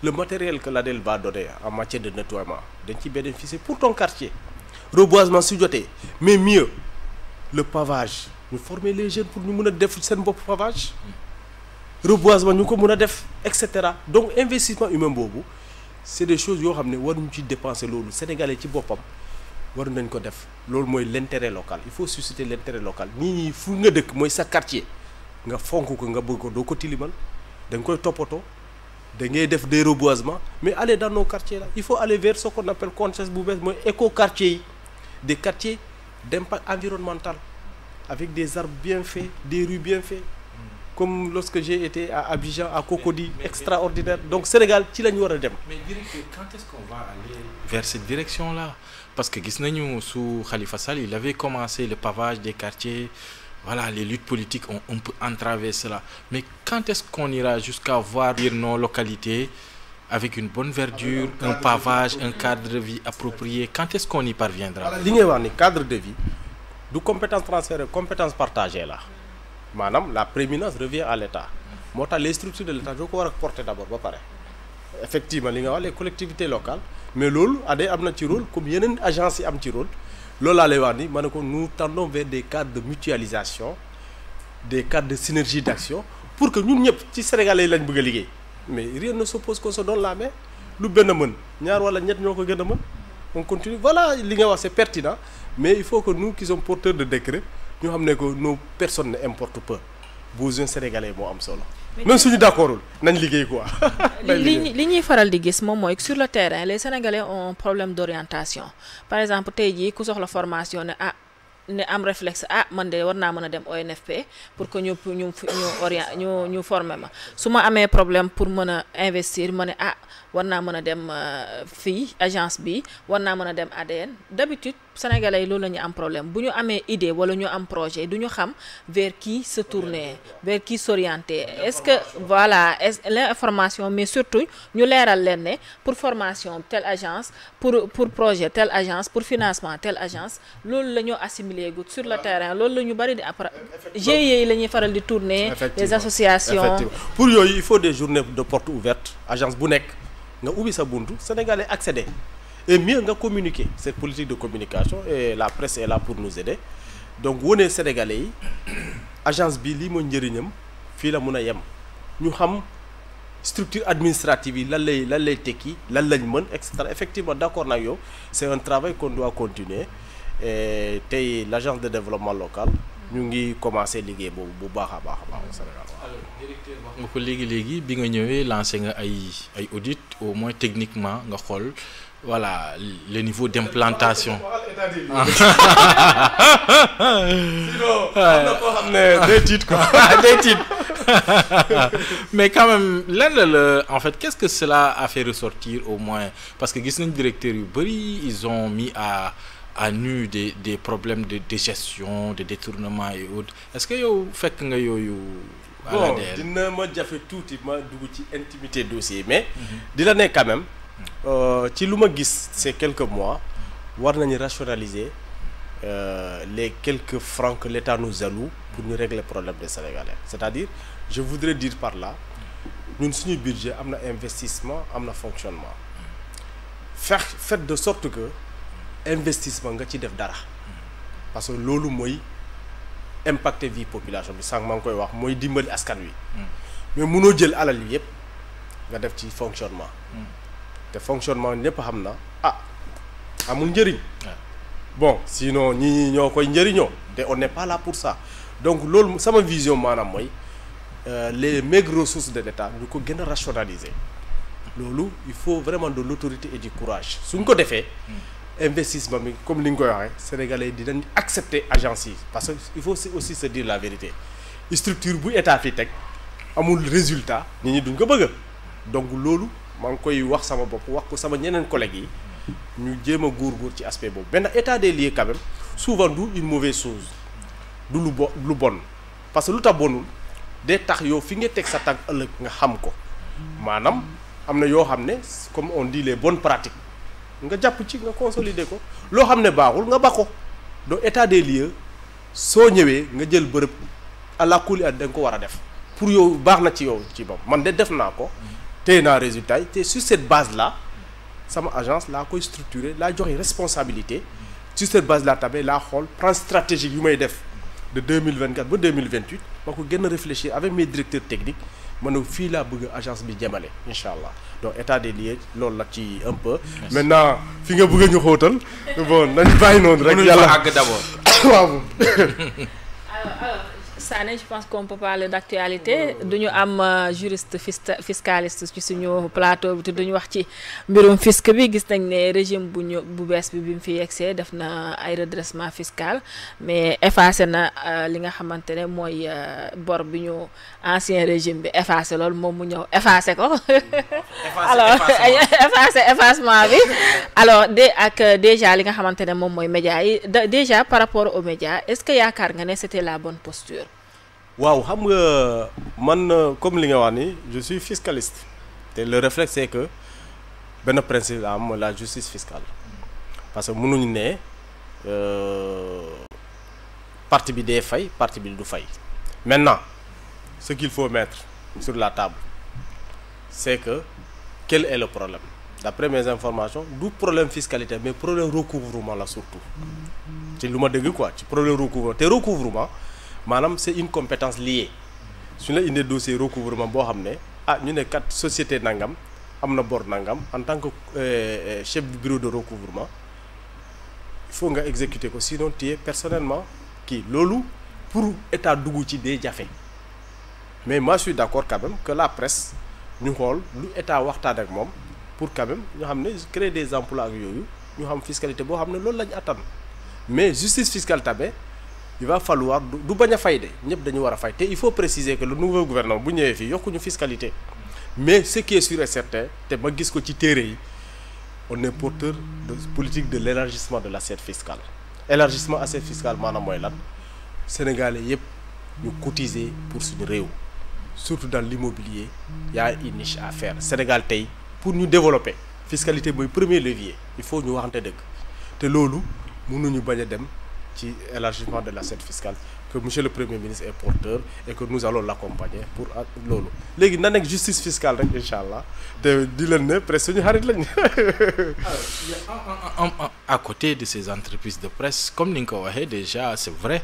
Speaker 3: le matériel que l'ADL va donner en matière de nettoiement dañ ci bénéficier pour ton quartier reboisement su jotee mais mieux le pavage ñu former les jeunes pour ñu mën a def seen bopp pavage reboisement ñu ko mën a def et cetera donc investissement humain boobu c'est des choses yoo xam ne waruñu ci dépenser loolu sénégalais ci boppam war nañ ko def loolu mooy l'intérêt local il faut susciter l'intérêt local ñi fu nga dëkk mooy sa quartier nga fonk ko nga bëgg ko doo ko tilimal da nga koy toppatoo da ngay def des reboisements mais aller dans nos quartiers là il faut aller vers ce qu'on appelle concept bu bees mooy éco-quartiers yi des quartiers d'impact environnemental avec des arbres bien faits des rues bien faites comme lorsque j'ai été à Abidjan à Cocody extraordinaire donc Sénégal ci la ñu war a dem.
Speaker 2: mais directeur quand est-ce qu'on va aller vers cette direction là parce que gis nañu sous Khalifa Sall il avait commencé le pavage des quartiers voilà les luttes politiques on peut entraver cela mais quand est-ce qu'on ira jusqu'à voir nos localités avec une bonne verdure, un pavage, un cadre de vie approprié. Quand est-ce qu'on y parviendra?
Speaker 3: li ngay wax ni cadre de vie du compétence transférée, compétence partagée la maanaam la prééminence revient à l'État moo tax les structures de l'État doo ko war a porter d'abord ba pare effectivement li nga wax les collectivités locales mais loolu ADE am na ci rôle comme yeneen agence yi am ci rôle loolu laa lay wax ni ma ne ko nous tendons vers des cadres de mutualisation des cadres de synergie d'action pour que ñun ñëpp ci Sénégalais yi lañ bëgg a liggéey mais rien ne s'oppose qu'on se donne la main lu benn mën ñaar wala ñett ñoo ko gën a mën on continue voilà li nga wax c'est pertinent mais il faut que nous qui sommes porteurs de décret ñu xam ne que nos personnes ne importent peu besoin sénégalais moo am solo même suñu d'accordul nañ liggéey quoi.
Speaker 1: li ñuy faral di gis moom mooy sur le terrain les sénégalais ont un problème d'orientation par exemple tey jii ku soxla formation ne am réflexe man de war naa mën a dem ONFP pour que ñu former ma su ma amee problème pour mën a investir ma ne war naa mën a dem fii agence bi war naa mën a dem ADN d'habitude sénégalais yi loolu la ñu am problème bu ñu amee idée wala ñu am projet du ñu xam vers qui se tourner vers qui s'orienter est-ce que voilà l'information mais surtout ñu leeral leen ne pour formation telle agence pour projet telle agence pour financement telle agence loolu la ñu assimiler gut sur le terrain loolu la ñu bari di après GIE yi la ñuy faral di tourner les associations
Speaker 3: pour yooyu il faut des journées de porte ouverte agence bu nekk nga ubbi sa buntu sénégalais accéder et mieux nga communiquer cette politique de communication et la presse est là pour nous aider donc wone sénégalais yi agence bi lii mooy njëriñam fii la mun a yem ñu xam structure administrative yi lan lay tekki lan lañ mën et cetera effectivement d'accord nag yow c'est un travail qu'on doit continuer et tey l'agence de développement local ñu ngi commencer liggéey boobu bu baax a baax au Sénégal.
Speaker 2: alors directeur wax nga ko léegi bi nga ñëwee lancé nga ay audit au moins techniquement nga xool voilà le niveau d'implantation.
Speaker 3: sinon am na koo xam ne day tiit quoi day tiit.
Speaker 2: mais quand même lan la en fait qu'est-ce que cela a fait ressortir au moins parce que gis nañ directeur yu bari ils ont mis à nu des problèmes de gestion de détournement et autres est-ce que yow fekk nga yooyu.
Speaker 3: bon dina ma jafe tuuti ma dugg ci intimité dossier mais di la ne quand même ci lu ma gis ces quelques mois war nañu rationaliser les quelques francs que l'État nous alloue pour ñu régler problème des Sénégalais c'est-à-dire je voudrais dire par là ñun suñu budget am na investissement am na fonctionnement faites de sorte que investissement nga ci def dara parce que loolu mooy impacter vie population bi sànq maa ngi koy wax mooy dimbali askan wi mais mënoo jël alal yi yépp nga def ci fonctionnement te fonctionnement ñépp xam na amul njëriñ bon sinon ñi ñoo koy njëriñoo te on n'est pas là pour ça donc loolu sama vision maanaam mooy les maigres ressources de l'État ñu ko gën a rationaliser loolu il faut vraiment de l'autorité et du courage suñ ko defee investissement bi comme li nga koy waxee sénégalais dinañ accepter agence yi parce que il faut aussi se dire la vérité structure bu état fi teg amul résultat nit ñi duñ ko bëgg donc loolu maa ngi koy wax sama bopp wax ko sama ñeneen collègues yi ñu jéem a góor ci aspect boobu benn état des lieux quand même souvent du une mauvaise chose du lu bon parce que lu tax bonul day tax yow fi nga teg sa tànk ëllëg nga xam ko maanaam am na yoo xam ne comme on dit les bonnes pratiques nga jàpp ci nga consolider ko loo xam ne baaxul nga ba ko donc état des lieux soo ñëwee nga jël bërëb àla kulli at da nga ko war a def pour yow baax na ci yow ci bopp man de def naa ko téye naa résultat yi te sur cette base là sama agence laa koy structurer laa joxe responsabilité sur cette base là tamit laa xool plan stratégique yu may def de 2024 ba 2028 ma ko gën a réfléchir avec mes directeurs techniques ma ne fii laa bëgg agence bi jëmale incha allah donc état des lieux loolu la ci un peu. maintenant fi nga bëgg a ñu xóotal bon nañu bàyyi noonu rek. yàlla
Speaker 2: àgg d'abord.
Speaker 3: waaw.
Speaker 1: alors Sané je pense qu'on peut parler d'actualité duñu am juriste fiscaliste ci suñu plateau bi te duñu wax ci mbirum fisc bi gis nañ ne régime bu bees bi mu fi yegsee def na ay redressement fiscal mais effacé na li nga xamante ne mooy bor bi ñu ancien régime bi effacé loolu moom mu ñëw effacé ko alors effacement bi alors déjà li nga xamante ne moom mooy médias yi déjà par rapport aux médias est-ce que yaakaar nga ne c'était la bonne posture.
Speaker 3: waaw xam nga man comme li nga wax ni je suis fiscaliste te le réflexe c'est que benn principe la am la justice fiscale parce que mënuñu ne partie bi day fay partie bi du fay. Maintenant ce qu'il faut mettre sur la table c'est que quel est le problème? D'après mes informations du problème fiscalité mais problème recouvrement la surtout ci lu ma dégg quoi ci problème recouvrement te recouvrement maanaam c'est une compétence liée su ñu la indee dossier recouvrement boo xam ne ñu ne kat société nangam am na bor nangam en tant que chef du bureau de recouvrement il faut nga exécuter ko sinon tu es personnellement kii loolu pour état dugg ci day jafe mais moi je suis d'accord quand même que la presse ñu xool lu état waxtaan ak moom pour quand même ñu xam ne créer des emplois ak yooyu ñu xam fiscalité boo xam ne loolu lañu attan mais justice fiscale tamit il va falloir du bañ a fay de ñëpp dañu war a fay te il faut préciser que le nouveau gouvernement bu ñëwee fii yokkuñu fiscalité mais ce qui est sûr et certain te ma gis ko ci téere yi on est porteur de politique de l'élargissement de l'assiette fiscale élargissement assiette fiscale maanaam mooy lan sénégalais yëpp ñu cotiser pour suñu réew surtout dans l'immobilier y a une niche à faire Sénégal tey pour ñu développer fiscalité mooy premier levier il faut ñu waxante dëgg te loolu mënuñu bañ a dem ci élargissement de l'assiette fiscale que monsieur le premier ministre est porteur et que nous allons l'accompagner pour loolu léegi na nekk justice fiscale rek incha allah te di leen ne presque suñu xarit lañ.
Speaker 2: À côté de ces entreprises de presse comme ni nga ko waxee déjà c'est vrai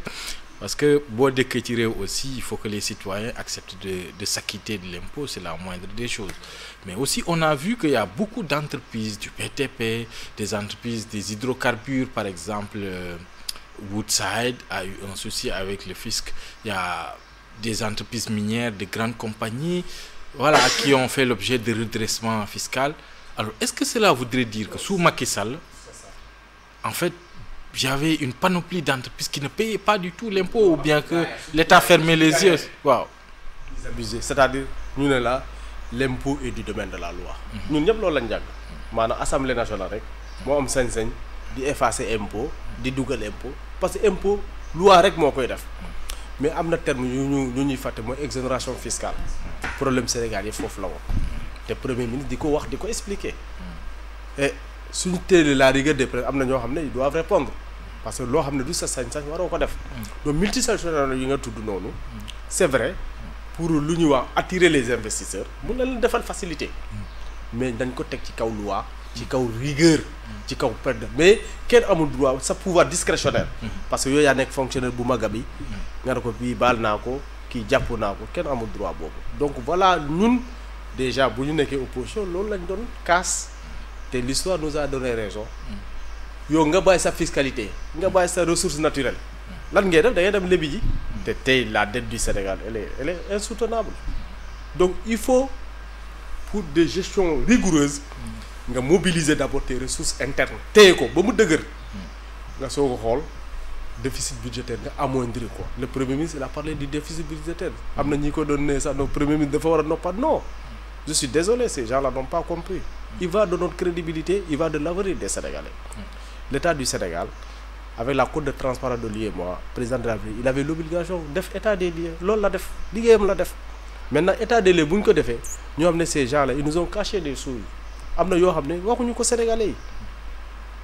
Speaker 2: parce que boo dëkkee ci réew aussi il faut que les citoyens acceptent de s'acquitter de l'impôt c'est la moindre des choses mais aussi on a vu qu'il y a beaucoup d'entreprises du BTP des entreprises des hydrocarbures par exemple Woodside a eu un souci avec le fisc il y a des entreprises minières de grandes compagnies voilà qui ont fait l'objet de redressement fiscal alors est-ce que cela voudrait dire que sous Macky Sall en fait j'avais une panoplie d'entreprises qui ne payaient pas du tout l'impôt ou bien que l'État fermait les yeux waaw.
Speaker 3: Ils abusaient c'est-à-dire ñu ne la l'impôt est du domaine de la loi. ñun ñëpp loolu lañ jàng maanaam assemblée nationale rek moo am sañ-sañ di effacer impôt di dugal impôt parce que impôt loi rek moo koy def mais am na terme yu ñuy fàtte mooy exonération fiscale problème Sénégal yi foofu la woon te premier ministre di ko wax di ko expliquer et suñu téele la rigueur des presse am na ñoo xam ne ils doivent répondre parce que loo xam ne du sa sañ-sañ waroo ko def donc multinationales yi nga tudd noonu c'est vrai pour lu ñuy wax attirer les investisseurs mun na leen defal facilité mais dañ ko teg ci kaw loi ci kaw rigueur ci kaw perte mais kenn amul droit sa pouvoir discrétionnaire parce que yooyu yaa nekk fonctionnaire bu maga bi nga ne ko bii baal naa ko kii jàpp naa ko kenn amul droit boobu donc voilà ñun déjà bu ñu nekkee opposition loolu lañ doon casse te l'histoire nous a donné raison yow nga bàyyi sa fiscalité nga bàyyi sa ressource naturelle lan ngay def da ngay dem lebi ji te tey la dette du Sénégal elle est insoutenable donc il faut pour des gestions rigoureuses nga mobiliser d'abord tes ressources internes téye ko ba mu dëgër nga soog a xool déficit budgétaire nga amoindrir quoi le premier ministre il a parlé du déficit budgétaire am na ñi ko doon ne sax donc premier ministre dafa war a noppaat non je suis désolé ces gens-là n'ont pas compris il va de notre crédibilité il va de l'avenir des Sénégalais l'État du Sénégal avec la cote de transparence de l'UEMOA président de la République il avait l'obligation def état des lieux loolu la def liggéeyam la def maintenant état des lieux bu ñu ko defee ñoo xam ne ces gens-là ils nous ont caché des choses am na yoo xam ne waxuñu ko Sénégalais yi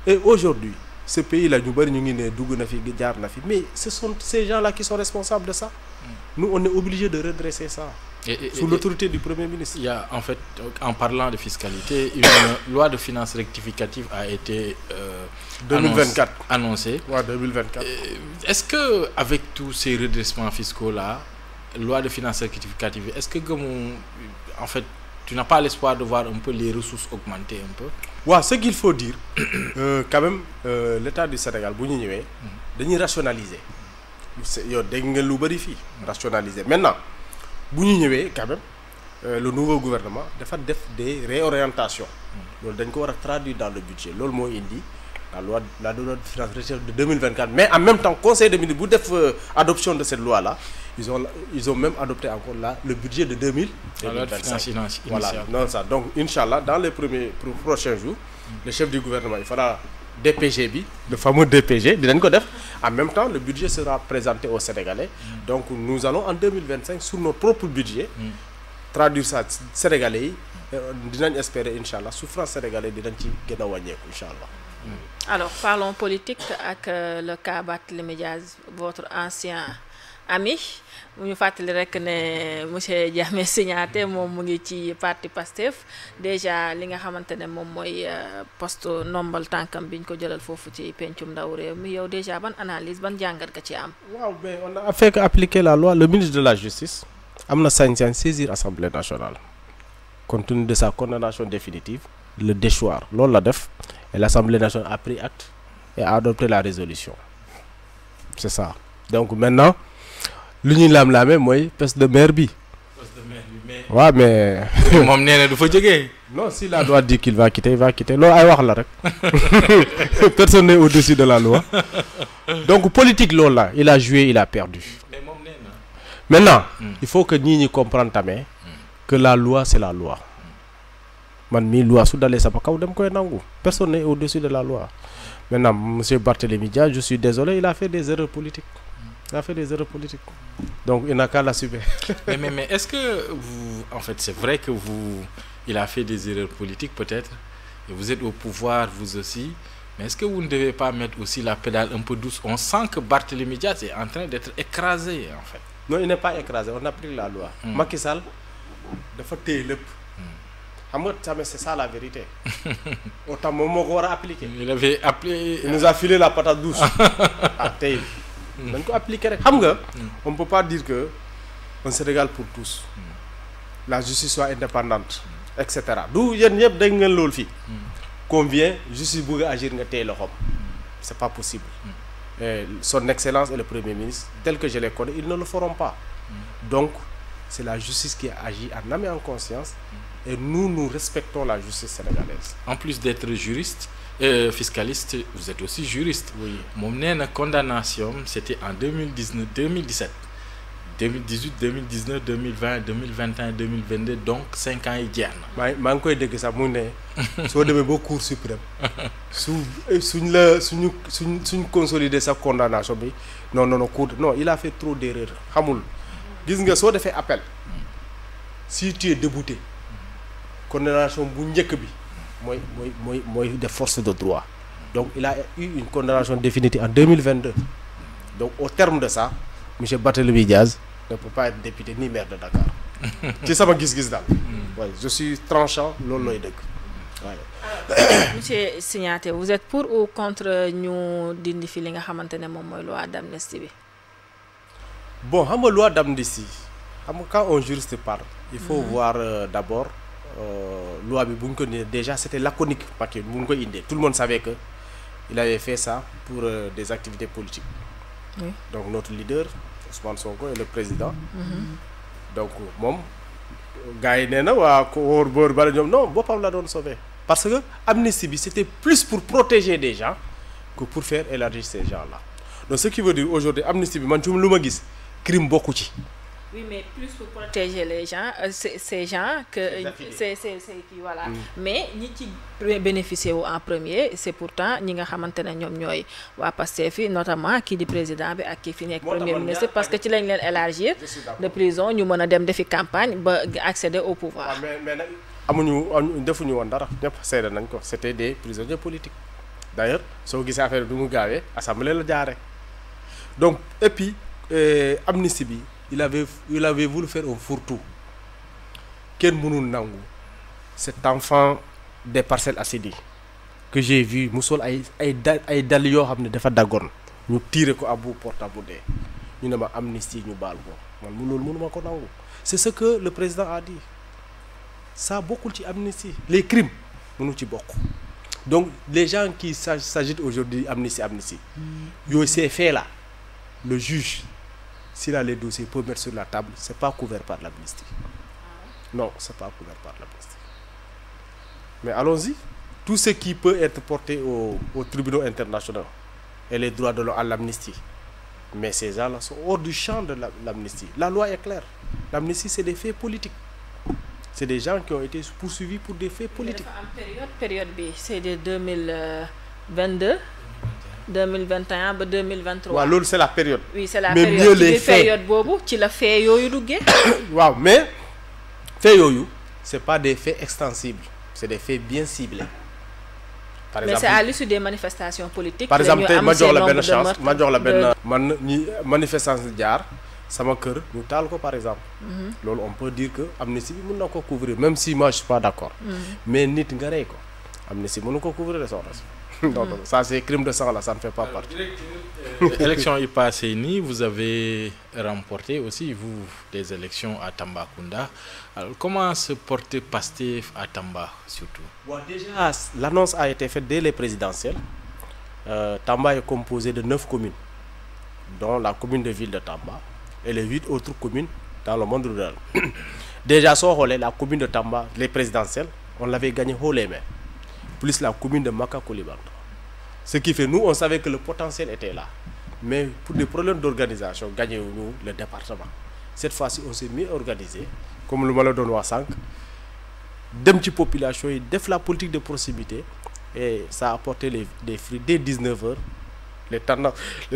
Speaker 3: et aujourd'hui ce pays là ñu bari ñu ngi ne dugg na fi jaar na fi mais ce sont ces gens-là qui sont responsables de ça nous on est obligé de redresser ça sous l'autorité du Premier ministre.
Speaker 2: Il y a en fait en parlant de fiscalité une loi de finances rectificative a été
Speaker 3: 2024
Speaker 2: annoncée.
Speaker 3: Ouais, 2024.
Speaker 2: Est-ce que avec tous ces redressements fiscaux là loi de finances rectificative est-ce que en fait tu n'as pas l'espoir de voir un peu les ressources augmenter un peu?
Speaker 3: Ouais, ce qu'il faut dire quand même l'État du Sénégal bu ñu ñëwee dañuy rationaliser yow dégg nga lu bari fii rationaliser maintenant bu ñu ñëwee quand même le nouveau gouvernement dafa def des réorientations loolu dañ ko war a traduire dans le budget loolu moo indi la loi de finances rectificative de 2024 mais en même temps conseil des ministres bu def adoption de cette loi là ils ont même adopté encore le budget de 2025 voilà non ça donc inchallah dans les prochains jours le chef du gouvernement il fera DPG bi le fameux DPG dinañ ko def en même temps le budget sera présenté aux Sénégalais donc nous allons en 2025 sur notre propre budget traduire ça sénégalais yi dinañ espérer incha allah souffrance sénégalais dinañ ci gën a wàññeeku incha allah.
Speaker 1: Alors parlons politique ak le cas Barthélémy Dias, votre ancien ami. mu ñu fàttali rek ne monsieur Diamé Signaté moom mu ngi ci parti Pastef déjà li nga xamante ne moom mooy poste nombal tànkam bi ñu ko jëlal foofu ci pencum ndaw réew mi yow déjà ban analyse ban jàngat nga ci am.
Speaker 3: waaw mais on a fait appliquer la loi. Le ministre de la justice am na sañ-sañ saisir assemblée nationale compte tenu de sa condamnation définitive le déchoir loolu la def et l'assemblée nationale a pris acte et a adopté la résolution c'est ça. Donc maintenant lu ñuy laam-laamee mooy poste de maire bi.
Speaker 2: poste de maire bi mais.
Speaker 3: waaw mais.
Speaker 2: moom nee na du fa jógee.
Speaker 3: non si la loi dit qu'il va quitter il va quitter loolu ay wax la rek personne n'est au-dessus de la loi donc politique loolu la il a joué il a perdu.
Speaker 2: mais moom nee na.
Speaker 3: Maintenant il faut que ñii ñi comprendre tamit que la loi c'est la loi man mii loi su dalee sama kaw dem koy nangu personne n'est au-dessus de la loi. Maintenant monsieur Barthélémy Dias je suis désolé il a fait des erreurs politiques. Il a fait des erreurs politiques. Donc il n'a qu'à l'assumer.
Speaker 2: mais est-ce que vous, en fait, c'est vrai que il a fait des erreurs politiques peut-être, et vous êtes au pouvoir vous aussi, mais est-ce que vous ne devez pas mettre aussi la pédale un peu douce? On sent que Barthélémy Dias est en train d'être écrasé en fait.
Speaker 3: Non, il n'est pas écrasé, on applique la loi. Macky Sall dafa téye lépp. Xam nga tamit c'est ça la vérité. Autant moom moo ko war a appliquer.
Speaker 2: Il avait appelé.
Speaker 3: Il nous a filé la patate douce. Ah tey. dañ ko appliquer rek xam nga. On ne peut pas dire que un Sénégal pour tous. La justice soit indépendante. Et cetera du yéen ñëpp dégg ngeen loolu fii. Qu'on vient justice bëgg a agir nga téye loxoom. C'est pas possible. Et son excellence et le premier ministre tel que je les connais ils ne le feront pas. Donc c'est la justice qui agit en âme et en conscience. Et nous respectons la justice sénégalaise.
Speaker 2: En plus d'être juriste, fiscaliste, vous êtes aussi juriste.
Speaker 3: Oui.
Speaker 2: Moom nee na condamnation c'était en 2019, 2017, 2018, 2019, 2020, 2021, 2022 donc 5 ans yi jeex na.
Speaker 3: maa ngi koy dégg sax mu ne soo demee ba Cour suprême suñ consolider sa condamnation bi non cour non il a fait trop d'erreurs xamul gis nga soo defee appel si tu es débouté condamnation bu njëkk bi mooy des forces de droit donc il a eu une condamnation définitive en 2022 donc au terme de ça monsieur Barthélémy Dias ne peut pas être député ni maire de Dakar ci sama gis-gis daal. Ouais, je suis tranchant loolu looy dëgg waaye.
Speaker 1: Monsieur Signaté vous êtes pour ou contre ñu dindi fi li nga xamante ne moom mooy loi d'amnistie bi.
Speaker 3: Bon xam nga loi d'amnistie xam nga quand un juriste parle il faut voir d'abord loi bi bu ñu ko nee déjà c'était laconique parce que bu ñu ko indee tout le monde savait que il avait fait ça pour des activités politiques. Oui. Donc notre leader Ousmane Sonko est le président. Donc moom gars yi nee na waa ko wóor boor bala ñoom non boppam la doon sauver. Parce que amnistie bi c'était plus pour protéger des gens que pour faire élargir ces gens-là. Donc ce qui veut dire aujourd'hui amnistie bi man ci lu ma gis crime bokku ci.
Speaker 1: Oui, mais plus pour protéger les gens, ces gens que c'est qui voilà. Mais ñi ci bénéficier wu en premier c'est pourtant ñi nga xamante ne ñoom ñooy waa Pastef yi notamment kii di président bi ak kii fi nekk premier ministre parce que ci lañ leen élargir de prison ñu mën a dem defi campagne ba accéder au pouvoir.
Speaker 3: mais nag defuñu woon dara ñëpp seede nañ ko c'était des prisonniers politiques d'ailleurs soo gisee affaire bi mu gaawee assemblée la jaare donc et puis amnistie bi il avait voulu faire un fourre-tout kenn mënul nangu cet enfant des Parcelles Assainies que j'ai vu mu sol ay dal yoo xam ne dafa daggoon ñu tirer ko à bout portable dee ñu ne ma amnistie ñu baal ko man loolu mënuma ko nangu c'est ce que le président a dit ça bokkul ci amnistie les crimes mënu ci bokk donc les gens qui s'agitent aujourd'hui amnistie yooyu ces faits là le juge s'il a les dossiers peut mettre sur la table c'est pas couvert par l'amnistie non c'est pas couvert par l'amnistie mais allons-y tout ce qui peut être porté aux tribunaux internationaux et les droits de l'homme à l'amnistie mais ces gens-là sont hors du champ de l'amnistie la loi est claire l'amnistie c'est des faits politiques c'est des gens qui ont été poursuivis pour des faits politiques.
Speaker 1: dafa am période bi c'est de 2022 2021 ba 2023.
Speaker 3: waaw loolu c'est la période.
Speaker 1: Oui c'est la
Speaker 3: mais
Speaker 1: période
Speaker 3: mieux les faits
Speaker 1: période boobu ci la fait yooyu duggee.
Speaker 3: waaw mais faits yooyu c'est pas des faits extensibles, c'est des faits bien ciblés. Par exemple,
Speaker 1: mais c'est à l'issue des manifestations politiques.
Speaker 3: par exemple tey ma jox la benn chance ma jox la benn man ñi manifestance jaar sama kër ñu taal ko par exemple. loolu on peut dire que amnistie bi mën na ko couvrir même si moi je suis pas d'accord. mais nit nga rey ko amnistie mënu ko couvrir de soxna si. non ça c'est crime de sang là, ça ne fait pas partie.
Speaker 2: Élection yi passé nii vous avez remporté aussi vous des élections à Tambacounda. Alors comment se porte Pastef à Tamba surtout?
Speaker 3: Bon, déjà l'annonce a été faite dès les présidentielles. Tamba est composé de 9 communes, dont la commune de ville de Tamba et les 8 autres communes dans le monde rural. Déjà soo xoolee la commune de Tamba les présidentielles on l'avait gagné haut les mains, plus la commune de Maka Koulibantang. Ce qui fait nous on savait que le potentiel était là, mais pour des problèmes d'organisation gagné wuñu le département. Cette fois-ci on s'est mieux organisé comme lu ma la doon wax sànq, dem ci population yi def la politique de proximité et ça a apporté des fruits. Dès 19h les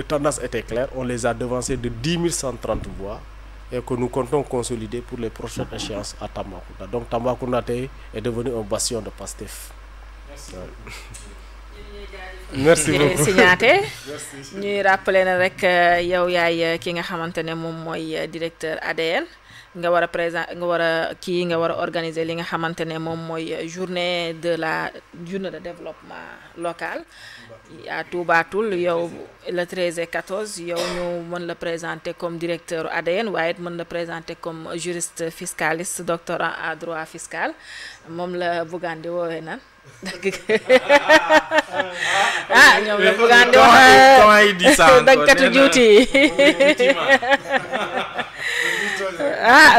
Speaker 3: tendances étaient claires, on les a devancés de 10 130 voix et que nous comptons consolider pour les prochaines échéances à Tambacounda. Donc Tambacounda tey est devenu un bastion de Pastef. Merci beaucoup
Speaker 1: Signaté ñuy rappeler na rek yow yaay ki nga xamante ne moom mooy directeur ADN nga war a organiser li nga xamante ne moom mooy journée de développement local à Touba Toul. yow le 13 et 14 yow ñu mën la présenter comme directeur ADN waaye it mën la présenter comme juriste fiscaliste doctorant à droit fiscal moom la Bougane di woowee nan ñoom la Bougane di wax daggatu juuti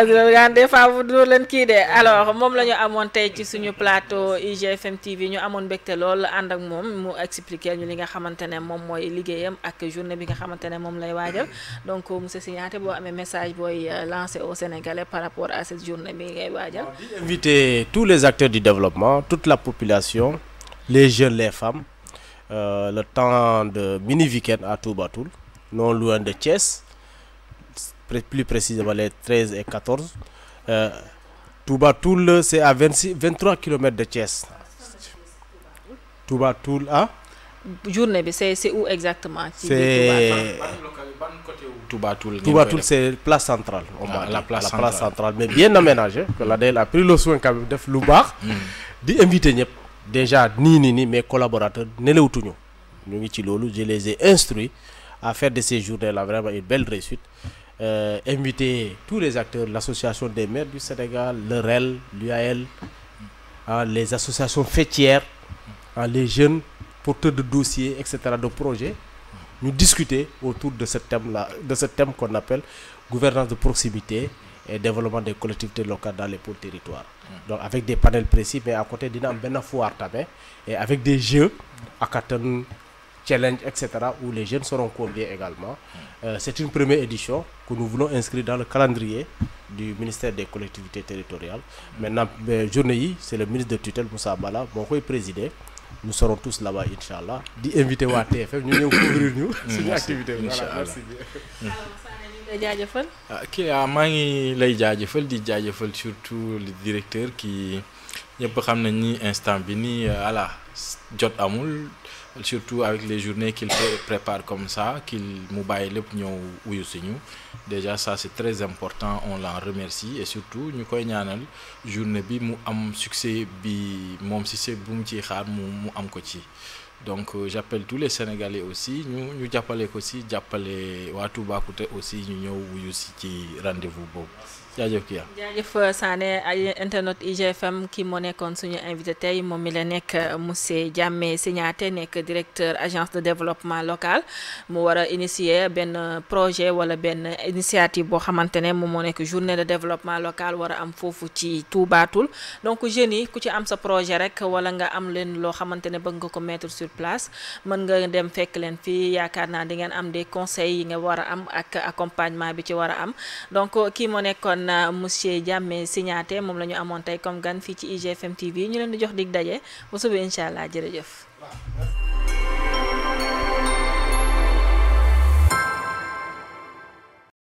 Speaker 1: Bougane des fois bu dóor leen kii de. alors moom la ñu amoon tey ci suñu plateau IGFM TV ñu amoon mbégte lool ànd ak moom mu expliquer ñu li nga xamante ne moom mooy liggéeyam ak journée bi nga xamante ne moom lay waajal. donc monsieur Signaté boo amee message booy lancé aux Sénégalais par rapport à cette journée bi ngay waajal.
Speaker 3: di inviter tous les acteurs du développement, toute la population, les jeunes, les femmes, le temps de mini week-end à Touba Toul, non loin de Thiès, plus précisément les 13 et 14. Touba Toul c'est à 23 km de Thiès. Touba Toul
Speaker 1: journée bi c'est où exactement?
Speaker 3: C'est
Speaker 2: Touba Toul.
Speaker 3: Touba Toul c'est place centrale. La place centrale mais bien aménagée. Que l'ADL a pris le soin quand même def lu baax. di inviter ñëpp déjà nii mes collaborateurs nelawtuñu ñu ngi ci loolu je les ai instruits à faire de ces journées là vraiment une belle réussite. Inviter tous les acteurs, l'association des maires du Sénégal, le REL, l'UAL, les associations fêtières, les jeunes porteurs de dossiers, etc., de projets, nous discuter autour de ce thème qu'on appelle gouvernance de proximité et développement des collectivités locales dans les pôles territoires. Donc avec des panels précis, mais à côté d'une benn foire tamé et avec des jeux hackathon, challenge, etc., où les jeunes seront conviés également. C'est une première édition que nous voulons inscrire dans le calendrier du ministère des collectivités territoriales. Maintenant, journée, c'est le ministre de tutelle Moussa Bala, mon président. Nous serons tous là-bas, Inch'Allah. Di invité waa TFM ñu ñëw couvrir ñu suñu activité. Voilà, merci bien.
Speaker 2: maa ngi lay jaajëfal di jaajëfal surtout le directeur qui ñëpp xam nañ ni instant bi nii voilà jot amul. Surtout avec les journées qu'il prépare comme ça, qu'il mu bàyyi lépp ñëw wuyu si ñu déjà ça c'est très important, on l'en remercie et surtout ñu koy ñaanal journée bi mu am succès bi moom si c'est bu mu ciy xaar mu am ko ci. Donc j'appelle tous les Sénégalais aussi ñu jàppale ko si jàppale waa Toubacouta aussi ñu ñëw wuyu si ci rendez-vous boobu. jaajëf Kia.
Speaker 1: jaajëf Sané ay internet IGFM ki moo nekkoon suñu invité tey moom mi la nekk monsieur Diamé Signaté nekk directeur agence de développement local mu war a initier benn projet wala benn initiative boo xamante ne moom moo nekk journée de développement local war a am foofu ci Touba Toul. donc jeunes yi ku ci am sa projet rek wala nga am leen loo xamante ne bëgg nga ko mettre sur place mën nga dem fekk leen fii yaakaar naa di ngeen am des conseils yi nga war a am ak accompagnement bi ci war a am donc kii moo nekkoon monsieur Diamé Signaté moom la ñu amoon tey comme gan fii ci IGFM TV ñu leen di jox dig daje ba suba incha allah jërëjëf.